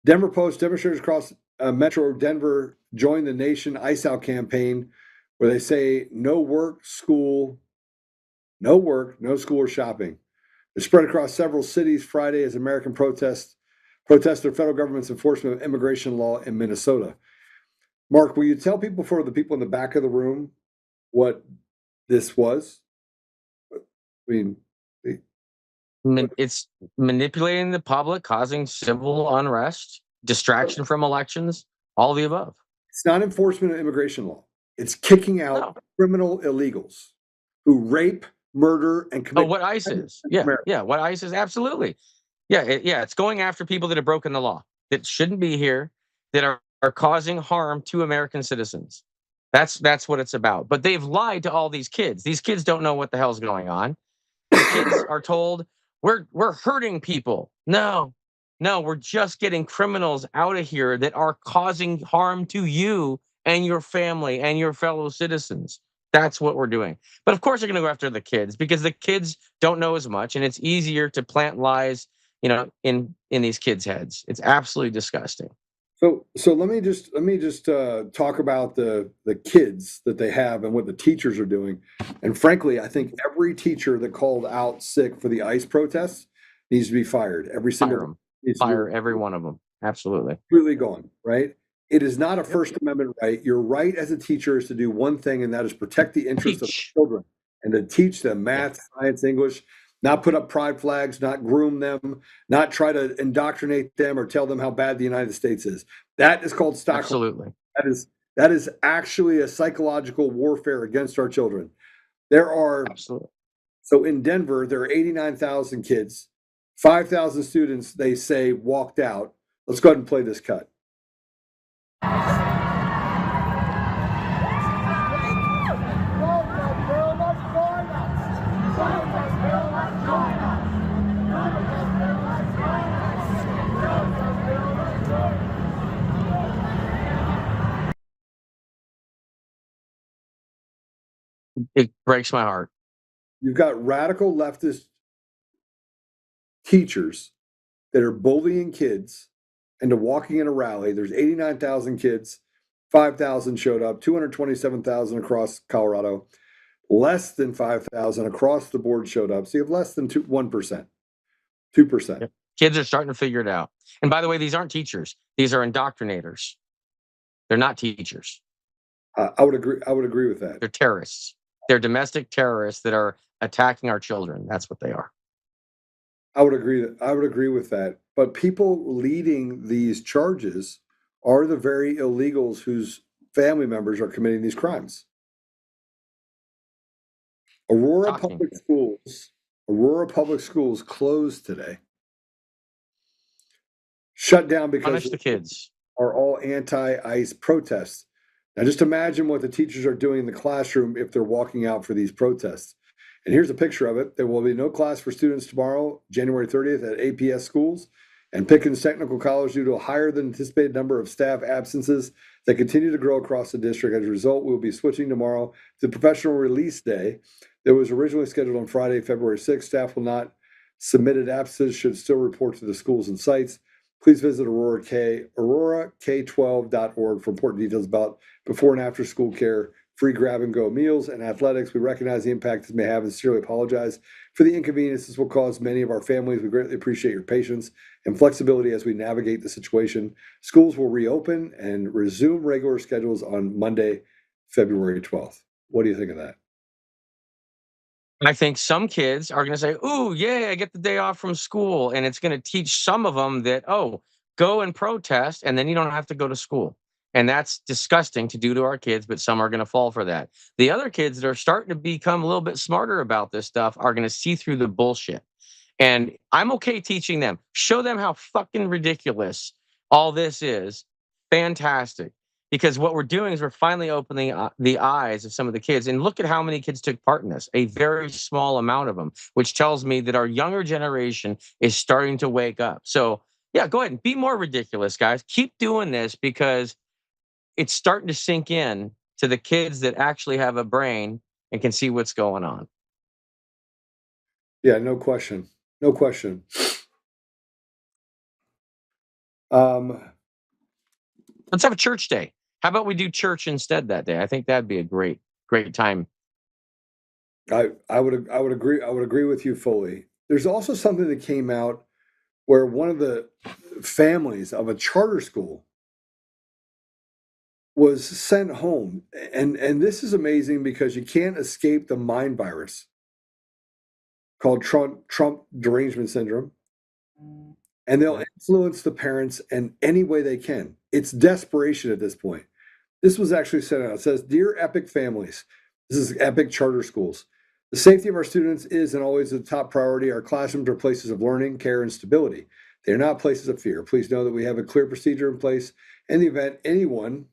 Denver Post, demonstrators across Metro Denver joined the Nation ICE Out campaign, where they say no work, no school or shopping. It spread across several cities Friday as American protest the federal government's enforcement of immigration law in Minnesota. Mark, will you tell people, for the people in the back of the room, what this was? I mean, It's manipulating the public, causing civil unrest, distraction from elections, all the above. it's not enforcement of immigration law. It's kicking out criminal illegals who rape, murder, and commit. Oh, what ICE is? Yeah, what ICE is, absolutely. Yeah, it's going after people that have broken the law, that shouldn't be here, that are causing harm to American citizens. That's what it's about. But they've lied to all these kids. These kids don't know what the hell's going on. The kids are told we're hurting people. No, we're just getting criminals out of here that are causing harm to you and your family and your fellow citizens. That's what we're doing. But of course, they're going to go after the kids because the kids don't know as much, and it's easier to plant lies, in these kids' heads. It's absolutely disgusting. So let me just talk about the kids that they have and what the teachers are doing. And frankly, I think every teacher that called out sick for the ICE protests needs to be fired. Every single fire every one of them. Absolutely. Completely gone, right? It is not a First Amendment right. Your right as a teacher is to do one thing, and that is protect the interests of children and to teach them math, science, English. Not put up pride flags, not groom them, not try to indoctrinate them or tell them how bad the United States is. That is called Stockholm. Absolutely. That is actually a psychological warfare against our children. There are So in Denver, there are 89,000 kids, 5,000 students, they say, walked out. Let's go ahead and play this cut. It breaks my heart. You've got radical leftist teachers that are bullying kids into walking in a rally. There's 89,000 kids, 5,000 showed up, 227,000 across Colorado, less than 5,000 across the board showed up. So you have less than 1%, 2%. Yep. Kids are starting to figure it out. And by the way, these aren't teachers. These are indoctrinators. They're not teachers. I would agree with that. They're terrorists. They're domestic terrorists that are attacking our children. That's what they are. I would agree with that. But people leading these charges are the very illegals whose family members are committing these crimes. Aurora Public Schools closed today. Shut down because punish the kids. Are all anti-ICE protests. Now just imagine what the teachers are doing in the classroom if they're walking out for these protests. And here's a picture of it. There will be no class for students tomorrow, January 30th at APS schools and Pickens Technical College due to a higher than anticipated number of staff absences that continue to grow across the district. As a result, we will be switching tomorrow to professional release day that was originally scheduled on Friday, February 6th. Staff will not submitted absences should still report to the schools and sites. Please visit aurora-k12.org for important details about before and after school care, free grab-and-go meals, and athletics. We recognize the impact this may have and sincerely apologize for the inconvenience this will cause many of our families. We greatly appreciate your patience and flexibility as we navigate the situation. Schools will reopen and resume regular schedules on Monday, February 12th. What do you think of that? I think some kids are going to say, "Ooh, yeah, I get the day off from school." And it's going to teach some of them that, go and protest, and then you don't have to go to school. And that's disgusting to do to our kids, but some are going to fall for that. The other kids that are starting to become a little bit smarter about this stuff are going to see through the bullshit. And I'm okay teaching them. Show them how fucking ridiculous all this is. Fantastic. Because what we're doing is we're finally opening the eyes of some of the kids. And look at how many kids took part in this. A very small amount of them, which tells me that our younger generation is starting to wake up. So, yeah, go ahead and be more ridiculous, guys. Keep doing this because it's starting to sink in to the kids that actually have a brain and can see what's going on. Yeah, no question. No question. Let's have a church day. How about we do church instead that day? I think that'd be a great time. I would agree with you fully. There's also something that came out where one of the families of a charter school was sent home. And this is amazing because you can't escape the mind virus called Trump derangement syndrome. And they'll influence the parents in any way they can. It's desperation at this point. This was actually sent out. It says, "Dear Epic families," this is Epic charter schools. "The safety of our students is and always the top priority. Our classrooms are places of learning, care, and stability. They are not places of fear. Please know that we have a clear procedure in place in the event anyone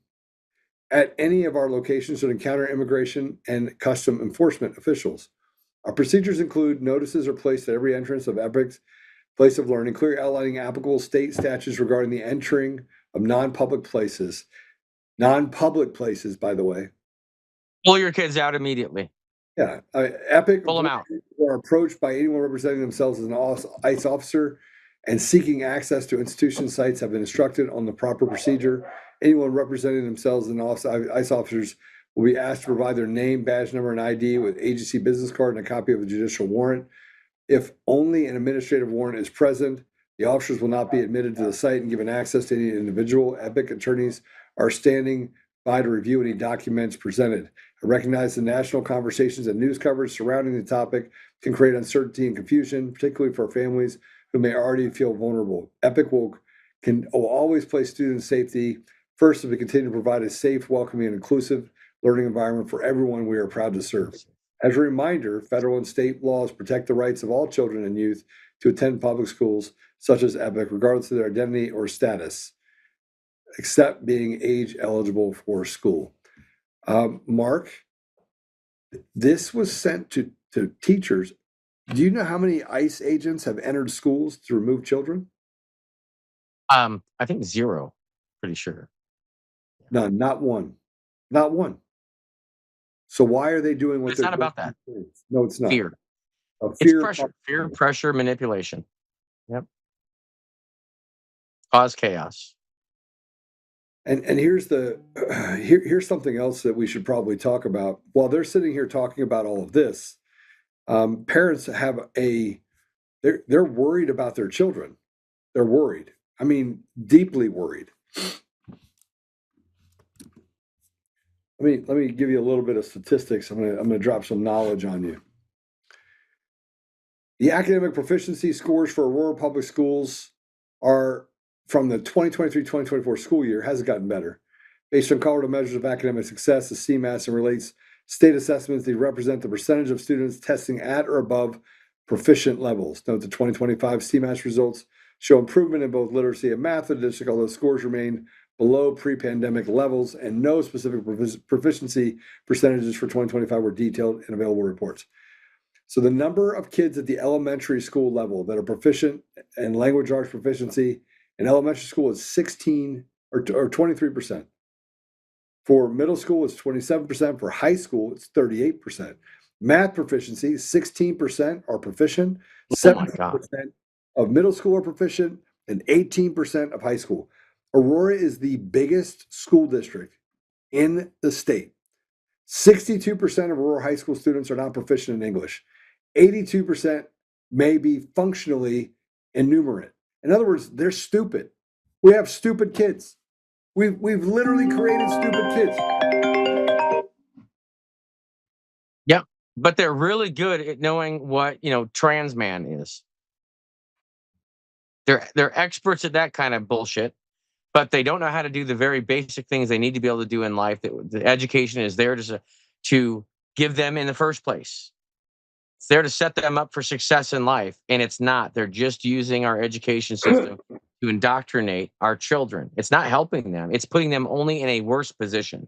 at any of our locations should encounter immigration and custom enforcement officials. Our procedures include notices are placed at every entrance of Epic's place of learning, clearly outlining applicable state statutes regarding the entering of non-public places. Non-public places, by the way. Pull your kids out immediately. Yeah, Epic Pull them out. are approached by anyone representing themselves as an ICE officer and seeking access to institution sites have been instructed on the proper procedure. Anyone representing themselves as ICE officers will be asked to provide their name, badge number, and ID with agency business card and a copy of a judicial warrant. If only an administrative warrant is present, the officers will not be admitted to the site and given access to any individual. Epic attorneys are standing by to review any documents presented. I recognize the national conversations and news coverage surrounding the topic can create uncertainty and confusion, particularly for families who may already feel vulnerable. Epic will always place student safety first as we continue to provide a safe, welcoming, and inclusive learning environment for everyone we are proud to serve. As a reminder, federal and state laws protect the rights of all children and youth to attend public schools such as Epic, regardless of their identity or status, except being age eligible for school. Mark, this was sent to teachers. Do you know how many ICE agents have entered schools to remove children? I think 0, pretty sure. None, not one. Not one. So why are they doing what It's they're not about that. No, it's not. Fear. Fear. It's pressure. Fear, pressure, manipulation. Yep. Cause chaos. And here's here's something else that we should probably talk about. While they're sitting here talking about all of this, parents have they're worried about their children. They're worried. I mean, deeply worried. Let me give you a little bit of statistics. I'm gonna drop some knowledge on you. The academic proficiency scores for Aurora Public Schools are from the 2023-2024 school year hasn't gotten better. Based on Colorado measures of academic success, the CMAS and relates state assessments, they represent the percentage of students testing at or above proficient levels. Note the 2025 CMAS results show improvement in both literacy and math in the district, although scores remain below pre-pandemic levels, and no specific proficiency percentages for 2025 were detailed in available reports. So the number of kids at the elementary school level that are proficient in language arts proficiency in elementary school is 16 or 23%. For middle school, it's 27%. For high school, it's 38%. Math proficiency, 16% are proficient. 7% of middle school are proficient, and 18% of high school. Aurora is the biggest school district in the state. 62% of Aurora high school students are not proficient in English. 82% may be functionally enumerate. In other words, they're stupid. We have stupid kids. We've literally created stupid kids. Yep. But they're really good at knowing what, trans man is. They're experts at that kind of bullshit, but they don't know how to do the very basic things they need to be able to do in life. That the education is there to give them in the first place. It's there to set them up for success in life, and it's not. They're just using our education system to indoctrinate our children. It's not helping them. It's putting them only in a worse position.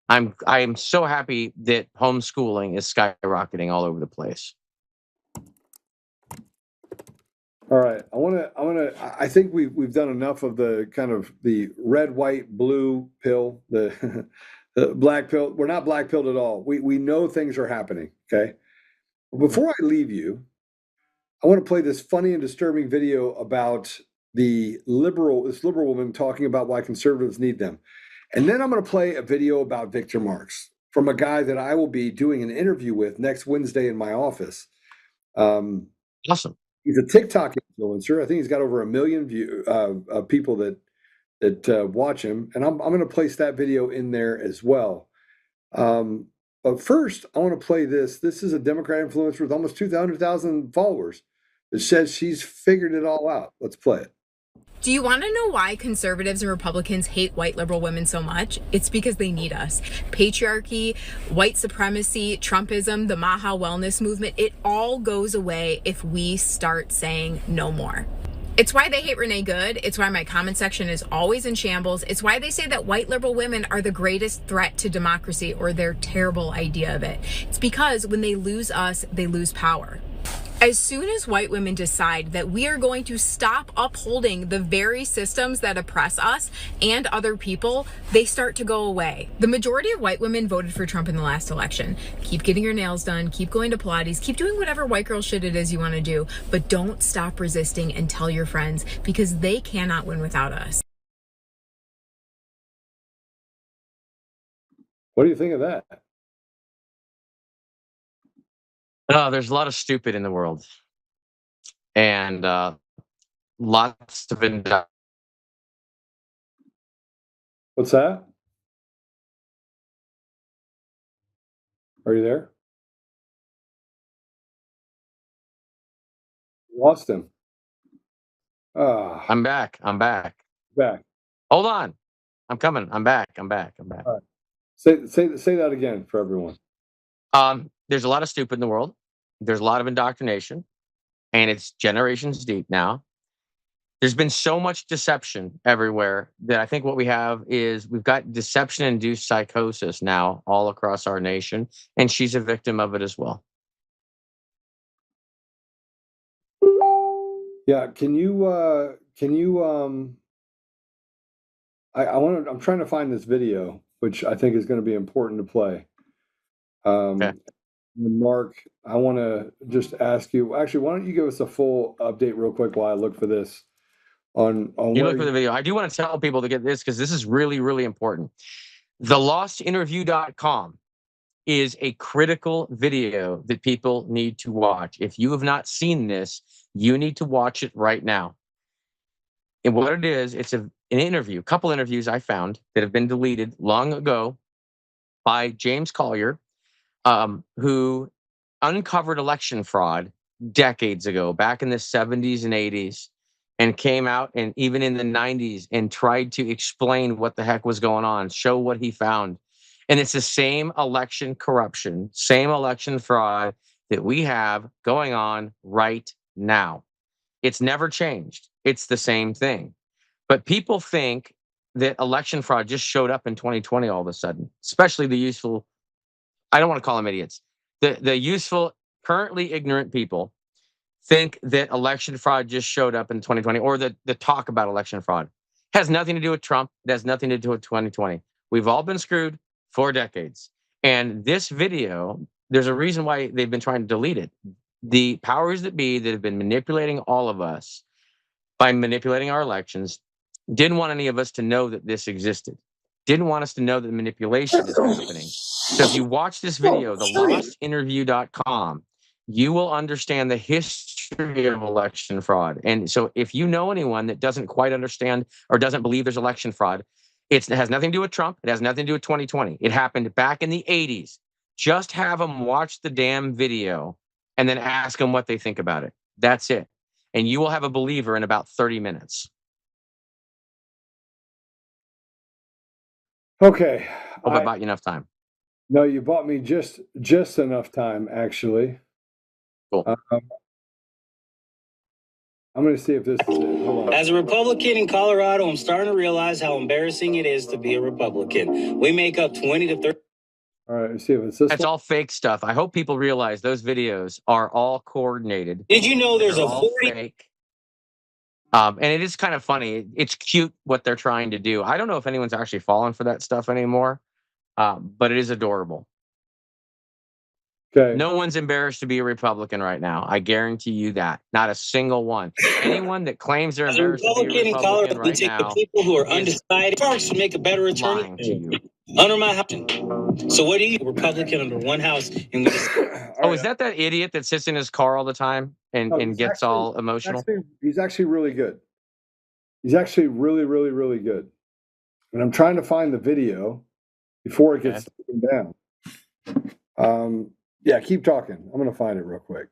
I am so happy that homeschooling is skyrocketing all over the place. All right, I think we've done enough of the kind of the red, white, blue pill, the black pill. We're not black pilled at all. We know things are happening. Okay. Before I leave you, I want to play this funny and disturbing video about this liberal woman talking about why conservatives need them. And then I'm going to play a video about Victor Marx from a guy that I will be doing an interview with next Wednesday in my office. Awesome. He's a TikTok influencer. I think he's got over 1 million people that watch him, and I'm going to place that video in there as well. But first, I want to play this. This is a Democrat influencer with almost 200,000 followers that says she's figured it all out. Let's play it. Do you want to know why conservatives and Republicans hate white liberal women so much? It's because they need us. Patriarchy, white supremacy, Trumpism, the Maha wellness movement, it all goes away if we start saying no more. It's why they hate Renee Good. It's why my comment section is always in shambles. It's why they say that white liberal women are the greatest threat to democracy, or their terrible idea of it. It's because when they lose us, they lose power. As soon as white women decide that we are going to stop upholding the very systems that oppress us and other people, they start to go away. The majority of white women voted for Trump in the last election. Keep getting your nails done, keep going to Pilates, keep doing whatever white girl shit it is you want to do, but don't stop resisting and tell your friends, because they cannot win without us. What do you think of that? Oh, there's a lot of stupid in the world, and lots of What's that? Are you there? Lost him. I'm back. Back. Hold on. I'm coming. I'm back. All right. Say that again for everyone. There's a lot of stupid in the world. There's a lot of indoctrination, and it's generations deep now. There's been so much deception everywhere that I think what we have is we've got deception-induced psychosis now all across our nation, and she's a victim of it as well. Yeah, I'm trying to find this video, which I think is going to be important to play. Okay. Mark, I want to just ask you, actually, why don't you give us a full update real quick while I look for this on You look for the video. I do want to tell people to get this because this is really, really important. TheLostInterview.com is a critical video that people need to watch. If you have not seen this, you need to watch it right now. And what it is, it's an interview, a couple interviews I found that have been deleted long ago by James Collier, who uncovered election fraud decades ago, back in the 70s and 80s, and came out and even in the 90s and tried to explain what the heck was going on, show what he found. And it's the same election corruption, same election fraud that we have going on right now. It's never changed. It's the same thing. But people think that election fraud just showed up in 2020 all of a sudden, especially the useful, I don't want to call them idiots. The useful, currently ignorant people think that election fraud just showed up in 2020, or the talk about election fraud. It has nothing to do with Trump. It has nothing to do with 2020. We've all been screwed for decades. And this video, there's a reason why they've been trying to delete it. The powers that be that have been manipulating all of us by manipulating our elections didn't want any of us to know that this existed. Didn't want us to know that manipulation is happening. So if you watch this video, thelostinterview.com, you will understand the history of election fraud. And so if you know anyone that doesn't quite understand or doesn't believe there's election fraud, it has nothing to do with Trump. It has nothing to do with 2020. It happened back in the 80s. Just have them watch the damn video and then ask them what they think about it. That's it. And you will have a believer in about 30 minutes. Okay. Hope I bought you enough time. No, you bought me just enough time, actually. Cool. I'm going to see if this is it. Hold on. As a Republican in Colorado, I'm starting to realize how embarrassing it is to be a Republican. We make up 20 to 30. All right, let's see if it's this. That's all fake stuff. I hope people realize those videos are all coordinated. Did you know there's They're a all 40? fake? And it is kind of funny. It's cute what they're trying to do. I don't know if anyone's actually falling for that stuff anymore, but it is adorable. Okay. No one's embarrassed to be a Republican right now. I guarantee you that. Not a single one. Anyone that claims they're As a embarrassed to be Republican a in Republican Colorado, we right take the now people who are is undecided. Folks to make a better lying to attorney. you. under my house. So what do you Republican under one house and we Oh, is that idiot that sits in his car all the time and gets all emotional? He's actually really good. He's actually really, really, really good. And I'm trying to find the video before it gets taken down. Yeah, keep talking. I'm going to find it real quick.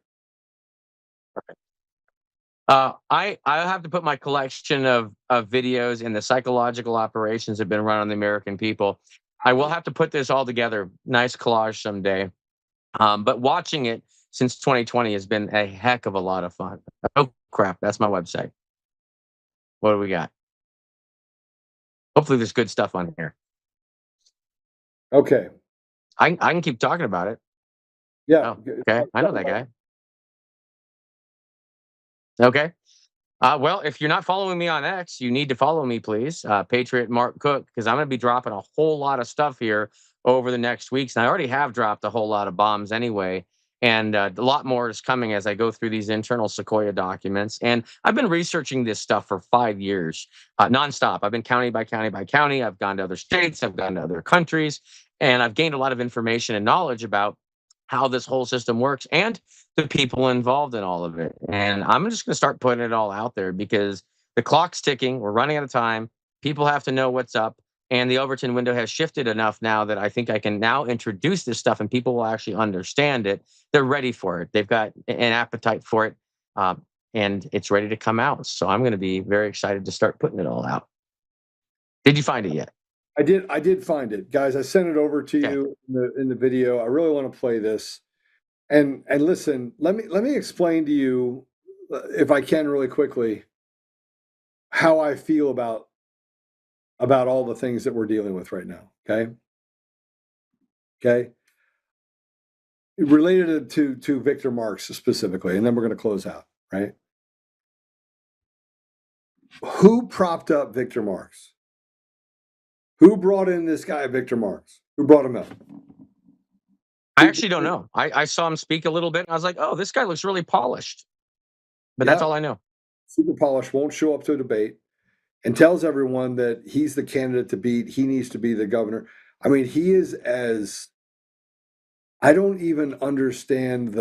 I have to put my collection of videos and the psychological operations that have been run on the American people. I will have to put this all together. Nice collage someday. But watching it since 2020 has been a heck of a lot of fun. Oh, crap. That's my website. What do we got? Hopefully there's good stuff on here. Okay. I can keep talking about it. Yeah. Oh, okay. I know that guy. Okay. Well, if you're not following me on X, you need to follow me, please. Patriot Mark Cook, because I'm going to be dropping a whole lot of stuff here over the next weeks. And I already have dropped a whole lot of bombs anyway. And a lot more is coming as I go through these internal Sequoia documents. And I've been researching this stuff for 5 years, nonstop. I've been county by county by county. I've gone to other states. I've gone to other countries. And I've gained a lot of information and knowledge about how this whole system works and the people involved in all of it. And I'm just going to start putting it all out there because the clock's ticking. We're running out of time. People have to know what's up. And the Overton window has shifted enough now that I think I can now introduce this stuff and people will actually understand it. They're ready for it. They've got an appetite for it. And it's ready to come out. So I'm going to be very excited to start putting it all out. Did you find it yet? I did find it, guys. I sent it over to you in the video. I really want to play this, and listen. Let me explain to you, if I can, really quickly, how I feel about all the things that we're dealing with right now. Okay. Related to Victor Marks specifically, and then we're going to close out. Right? Who propped up Victor Marks? Who brought in this guy, Victor Marks? Who brought him up? I actually don't know. I saw him speak a little bit, and I was like, oh, this guy looks really polished. But that's all I know. Super polished, won't show up to a debate, and tells everyone that he's the candidate to beat. He needs to be the governor. I mean, he is as... I don't even understand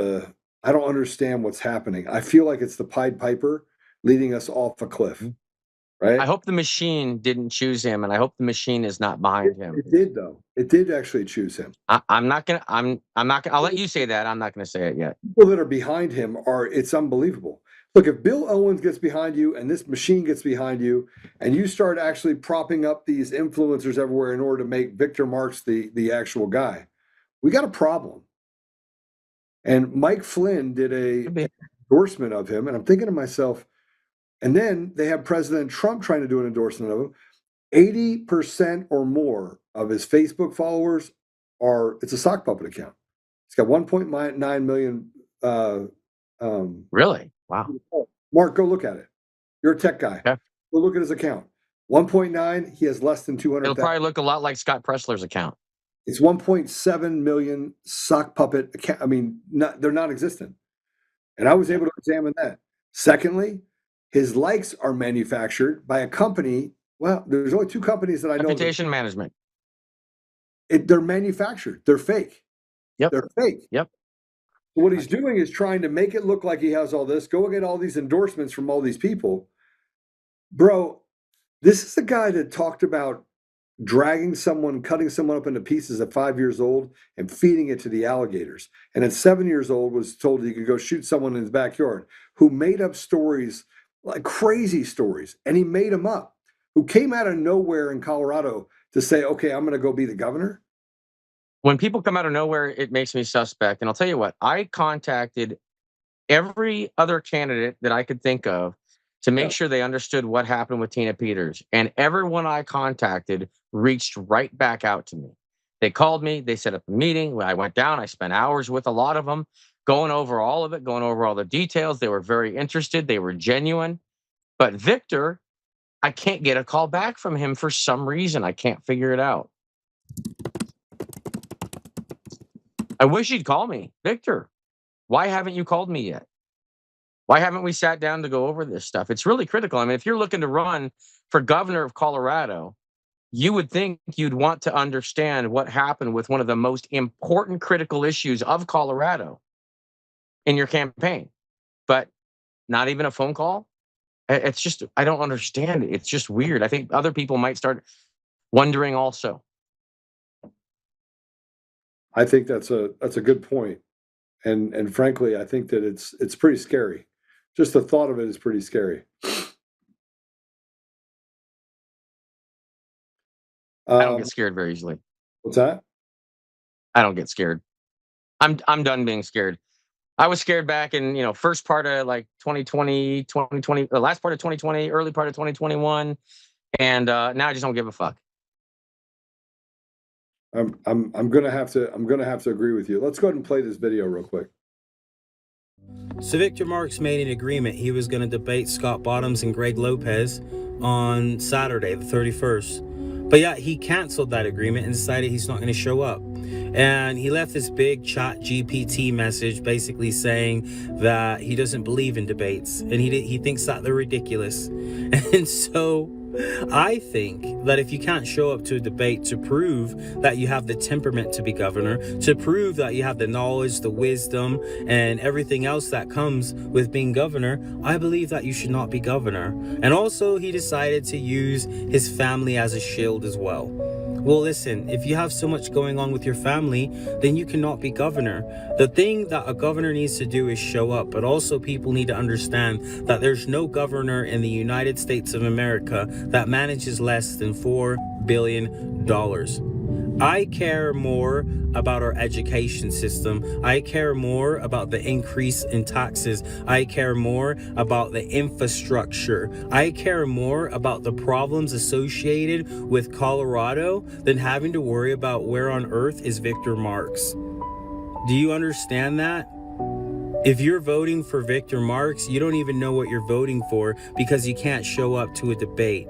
I don't understand what's happening. I feel like it's the Pied Piper leading us off a cliff. Right? I hope the machine didn't choose him, and I hope the machine is not behind him. It did, though. It did actually choose him. I'm not gonna. I'll let you say that. I'm not gonna say it yet. People that are behind him it's unbelievable. Look, if Bill Owens gets behind you and this machine gets behind you, and you start actually propping up these influencers everywhere in order to make Victor Marks the actual guy, we got a problem. And Mike Flynn did an endorsement of him, and I'm thinking to myself, and then they have President Trump trying to do an endorsement of him. 80% or more of his Facebook followers it's a sock puppet account. It's got 1.9 million. Really? Wow. Mark, go look at it. You're a tech guy. Okay. Go look at his account. 1.9, he has less than 200,000. It'll probably look a lot like Scott Pressler's account. It's 1.7 million sock puppet account. I mean, they're non-existent. And I was able to examine that. Secondly, his likes are manufactured by a company. Well, there's only two companies that I know. Reputation management. They're manufactured. They're fake. Yep. They're fake. Yep. So what he's doing is trying to make it look like he has all this, go get all these endorsements from all these people. Bro, this is the guy that talked about dragging someone, cutting someone up into pieces at 5 years old and feeding it to the alligators. And at 7 years old was told he could go shoot someone in his backyard, who made up stories, like crazy stories. And he made them up, who came out of nowhere in Colorado to say, okay, I'm going to go be the governor. When people come out of nowhere, it makes me suspect. And I'll tell you what, I contacted every other candidate that I could think of to make sure they understood what happened with Tina Peters. And everyone I contacted reached right back out to me. They called me, they set up a meeting. I went down, I spent hours with a lot of them, going over all of it, going over all the details. They were very interested. They were genuine. But Victor, I can't get a call back from him for some reason. I can't figure it out. I wish he'd call me. Victor, why haven't you called me yet? Why haven't we sat down to go over this stuff? It's really critical. I mean, if you're looking to run for governor of Colorado, you would think you'd want to understand what happened with one of the most important critical issues of Colorado in your campaign, but not even a phone call. It's just, I don't understand it. It's just weird. I think other people might start wondering also. I think that's a good point. And frankly, I think that it's pretty scary. Just the thought of it is pretty scary. I don't get scared very easily. What's that? I don't get scared. I'm done being scared. I was scared back in, first part of like 2020, the last part of 2020, early part of 2021. And now I just don't give a fuck. I'm gonna have to agree with you. Let's go ahead and play this video real quick. So Victor Marks made an agreement. He was going to debate Scott Bottoms and Greg Lopez on Saturday, the 31st. But yeah, he canceled that agreement and decided he's not going to show up. And he left this big chat GPT message basically saying that he doesn't believe in debates and he thinks that they're ridiculous. And so I think that if you can't show up to a debate to prove that you have the temperament to be governor, to prove that you have the knowledge, the wisdom, and everything else that comes with being governor, I believe that you should not be governor. And also, he decided to use his family as a shield as well. Well, listen, if you have so much going on with your family, then you cannot be governor. The thing that a governor needs to do is show up, but also people need to understand that there's no governor in the United States of America that manages less than $4 billion. I care more about our education system. I care more about the increase in taxes. I care more about the infrastructure. I care more about the problems associated with Colorado than having to worry about where on earth is Victor Marks. Do you understand that? If you're voting for Victor Marks, you don't even know what you're voting for because you can't show up to a debate.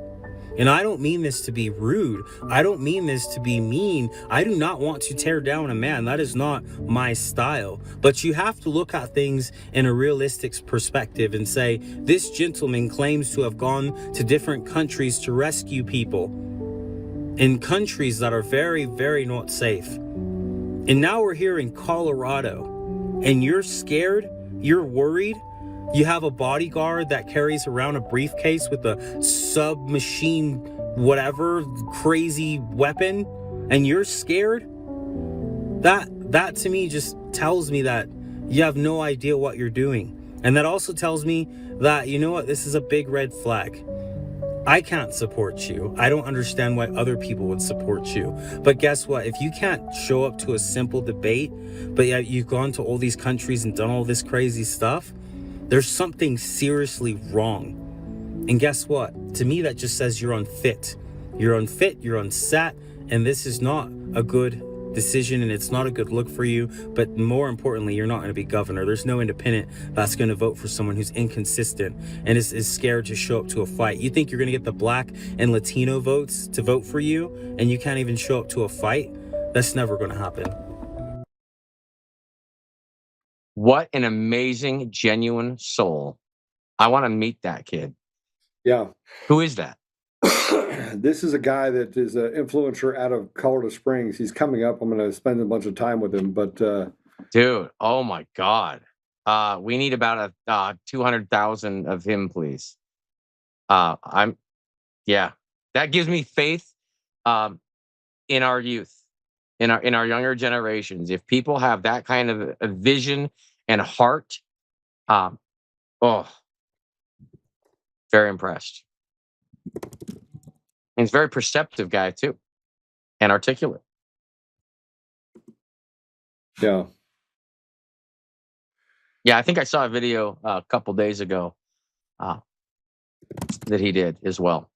And I don't mean this to be rude. I don't mean this to be mean. I do not want to tear down a man. That is not my style. But you have to look at things in a realistic perspective and say, this gentleman claims to have gone to different countries to rescue people in countries that are very, very not safe. And now we're here in Colorado and you're scared, you're worried. You have a bodyguard that carries around a briefcase with a submachine, whatever, crazy weapon, and you're scared? That to me just tells me that you have no idea what you're doing. And that also tells me that, you know what, this is a big red flag. I can't support you. I don't understand why other people would support you. But guess what? If you can't show up to a simple debate, but yet you've gone to all these countries and done all this crazy stuff, there's something seriously wrong. And guess what? To me, that just says you're unfit. You're unfit, you're unset, and this is not a good decision and it's not a good look for you. But more importantly, you're not going to be governor. There's no independent that's going to vote for someone who's inconsistent and is scared to show up to a fight. You think you're going to get the Black and Latino votes to vote for you and you can't even show up to a fight? That's never going to happen. What an amazing, genuine soul. I want to meet that kid. Yeah. Who is that? This is a guy that is an influencer out of Colorado Springs. He's coming up. I'm going to spend a bunch of time with him. But dude, oh my God. We need about 200,000 of him, please. That gives me faith in our youth. In our younger generations, if people have that kind of a vision and heart, very impressed. And he's a very perceptive guy too, and articulate. Yeah. Yeah, I think I saw a video a couple days ago that he did as well.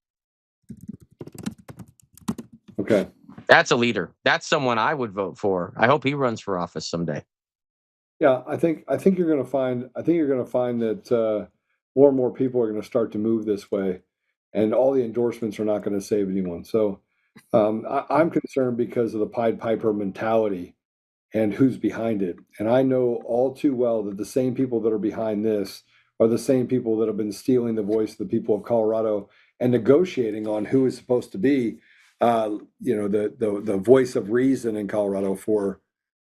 Okay. That's a leader. That's someone I would vote for. I hope he runs for office someday. Yeah, I think you're going to find that more and more people are going to start to move this way, and all the endorsements are not going to save anyone. So I'm concerned because of the Pied Piper mentality and who's behind it. And I know all too well that the same people that are behind this are the same people that have been stealing the voice of the people of Colorado and negotiating on who is supposed to be the voice of reason in Colorado for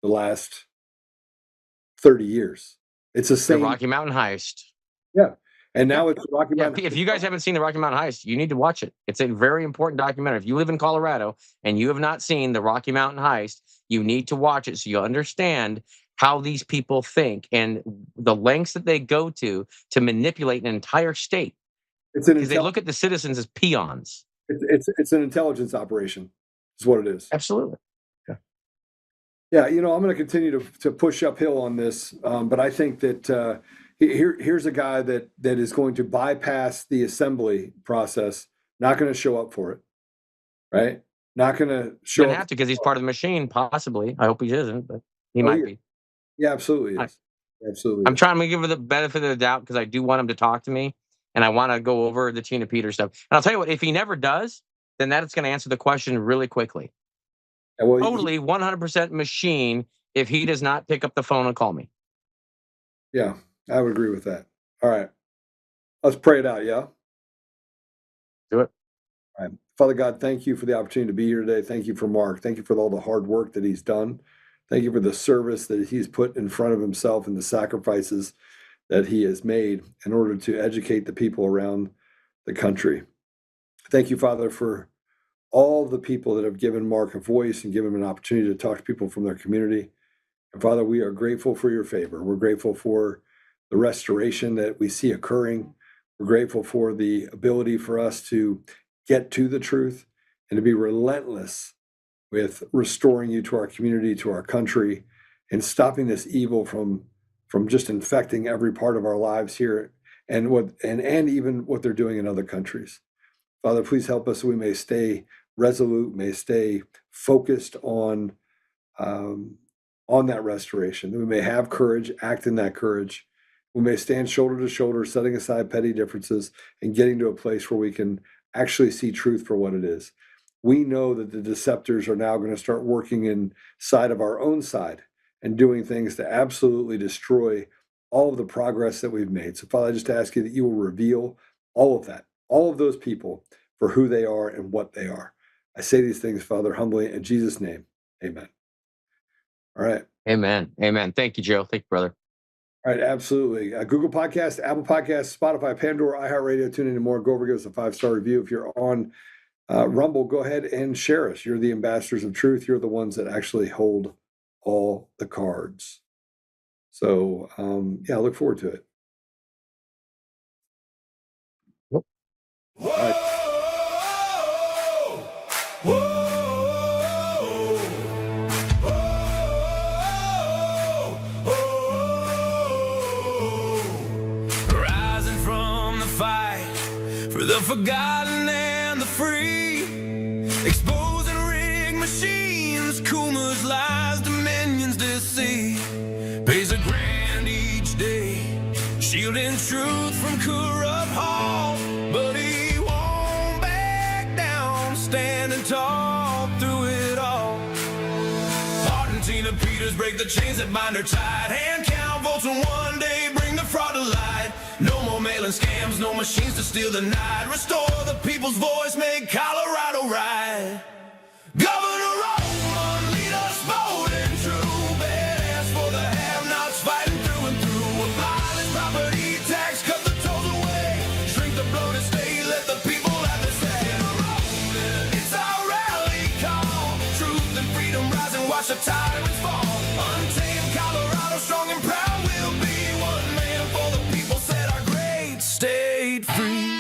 the last 30 years. It's the same. The Rocky Mountain Heist. Yeah. And now it's Rocky Mountain. If you guys haven't seen the Rocky Mountain Heist, you need to watch it. It's a very important documentary. If you live in Colorado and you have not seen the Rocky Mountain Heist, you need to watch it so you understand how these people think and the lengths that they go to manipulate an entire state. Because they look at the citizens as peons. It's an intelligence operation, is what it is. Absolutely. Yeah, I'm going to continue to push uphill on this, but I think that here's a guy that is going to bypass the assembly process, not going to show up for it, right? Not going to show up. Doesn't have to because he's part of the machine, possibly. I hope he isn't, but he might be. Yeah, absolutely is. Absolutely. I'm trying to give her the benefit of the doubt because I do want him to talk to me, and I want to go over the Tina Peters stuff. And I'll tell you what, if he never does, then that's going to answer the question really quickly. Well, totally 100% machine if he does not pick up the phone and call me. Yeah, I would agree with that. All right. Let's pray it out, yeah? Do it. All right. Father God, thank you for the opportunity to be here today. Thank you for Mark. Thank you for all the hard work that he's done. Thank you for the service that he's put in front of himself and the sacrifices that he has made in order to educate the people around the country. Thank you, Father, for all the people that have given Mark a voice and given him an opportunity to talk to people from their community. And Father, we are grateful for your favor. We're grateful for the restoration that we see occurring. We're grateful for the ability for us to get to the truth and to be relentless with restoring you to our community, to our country, and stopping this evil from just infecting every part of our lives here and even what they're doing in other countries. Father, please help us so we may stay resolute, may stay focused on that restoration, that we may have courage, act in that courage. We may stand shoulder to shoulder, setting aside petty differences and getting to a place where we can actually see truth for what it is. We know that the deceptors are now going to start working inside of our own side and doing things to absolutely destroy all of the progress that we've made. So, Father, I just ask you that you will reveal all of that, all of those people for who they are and what they are. I say these things, Father, humbly in Jesus' name. Amen. All right. Amen. Amen. Thank you, Joe. Thank you, brother. All right, absolutely. Google Podcasts, Apple Podcasts, Spotify, Pandora, iHeartRadio, tune in and more. Go over, give us a 5-star review. If you're on Rumble, go ahead and share us. You're the ambassadors of truth. You're the ones that actually hold all the cards. So, I look forward to it. Yep. All right. Rising from the fight for the forgotten and the free, exposing rigged machines, Coomer's lies, Dominion's deceit, pays a grand each day, shielding truth from corrupt hall, but he won't back down, standing tall through it all. Art and Tina Peters break the chains that bind her tight, hand count votes and one day bring the fraud to light. No more mailing scams, no machines to steal the night. Restore the people's voice, make Colorado right. Governor Oltmann, lead us bold and true. Badass for the have-nots, fighting through and through. Abolish property tax, cut the tolls away. Shrink the bloated state, let the people have their say. It's our rally call. Truth and freedom rise and watch the tyrants fall. Untamed Colorado, strong and proud we'll be. One man for the people, set our great state free.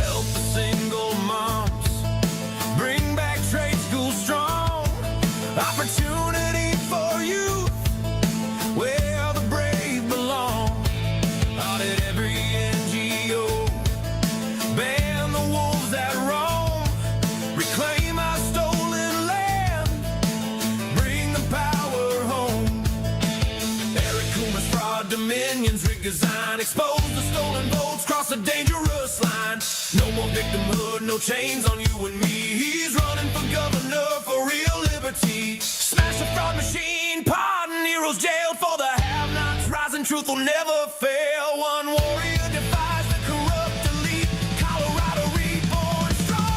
Help the single moms, bring back trade school strong. Opportunity for youth, where the brave belong. Audit every NGO, ban the wolves that roam. Reclaim our stolen land, bring the power home. Eric Coomer's fraud, Dominion's rigged design, expose the stolen votes, cross a dangerous line. No more victimhood, no chains on you and me. He's running for governor for real liberty. Smash the fraud machine, pardon heroes jailed for the have-nots. Rising truth will never fail. One warrior defies the corrupt elite. Colorado reborn strong.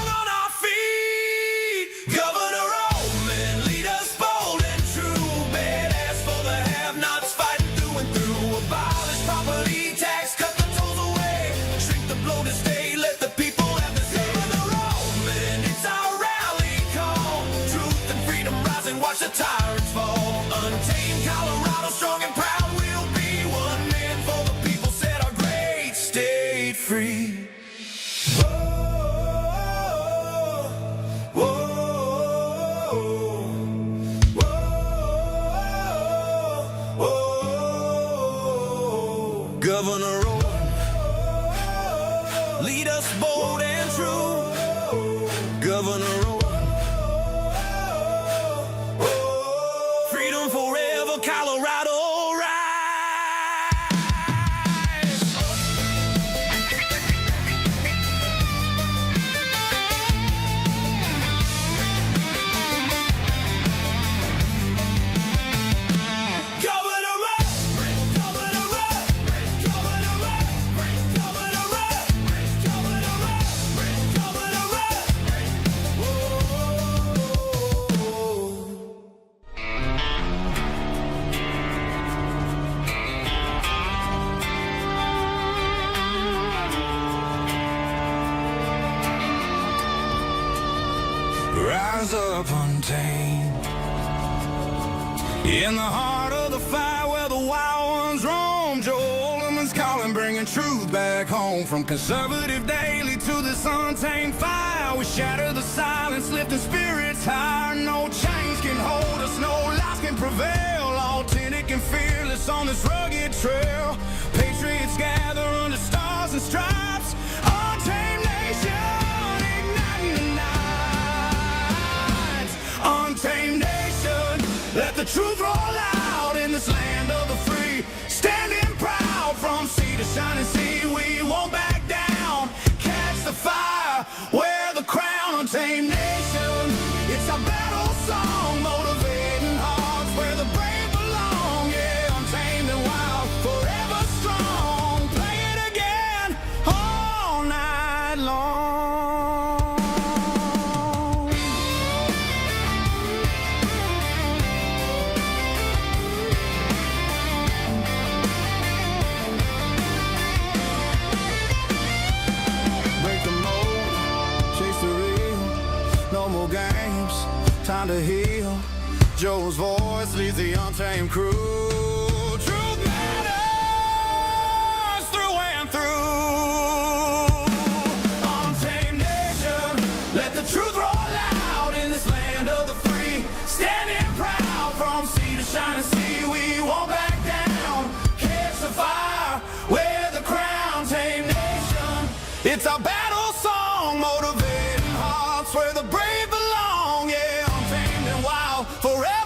and watch the tyrants fall. Untamed Colorado, strong and proud, we'll be one man for the people, set our great state free. Governor, lead us bold and true. Governor, freedom forever, Colorado, rise. Rise up untamed, in the heart of the fire where the wild ones roam. Joe Oltmann's calling, bringing truth back home. From conservative daily to this untamed fire, we shatter the silence, lifting spirits higher. No chains can hold us, no lies can prevail. Authentic and fearless on this rugged trail. Patriots gather under stars and stripes. Untamed nation, igniting the night. Untamed nation, let the truth roll out in this land of the free. Standing proud from sea to shining sea, we won't back down. Catch the fire, wear the crown. Untamed nation, it's our battle song, motivating hearts where the brave belong. Yeah, untamed and wild, forever strong. Play it again all night long. Break the mold, chase the real, no more games, time to heal. Joe's voice leads the untamed crew. Truth matters through and through. Untamed nation, let the truth roll out in this land of the free. Standing proud from sea to shining sea, we won't back down. Catch the fire, wear the crown. Tame nation, it's our battle song, motivating hearts where the brave belong. Yeah, untamed and wild, forever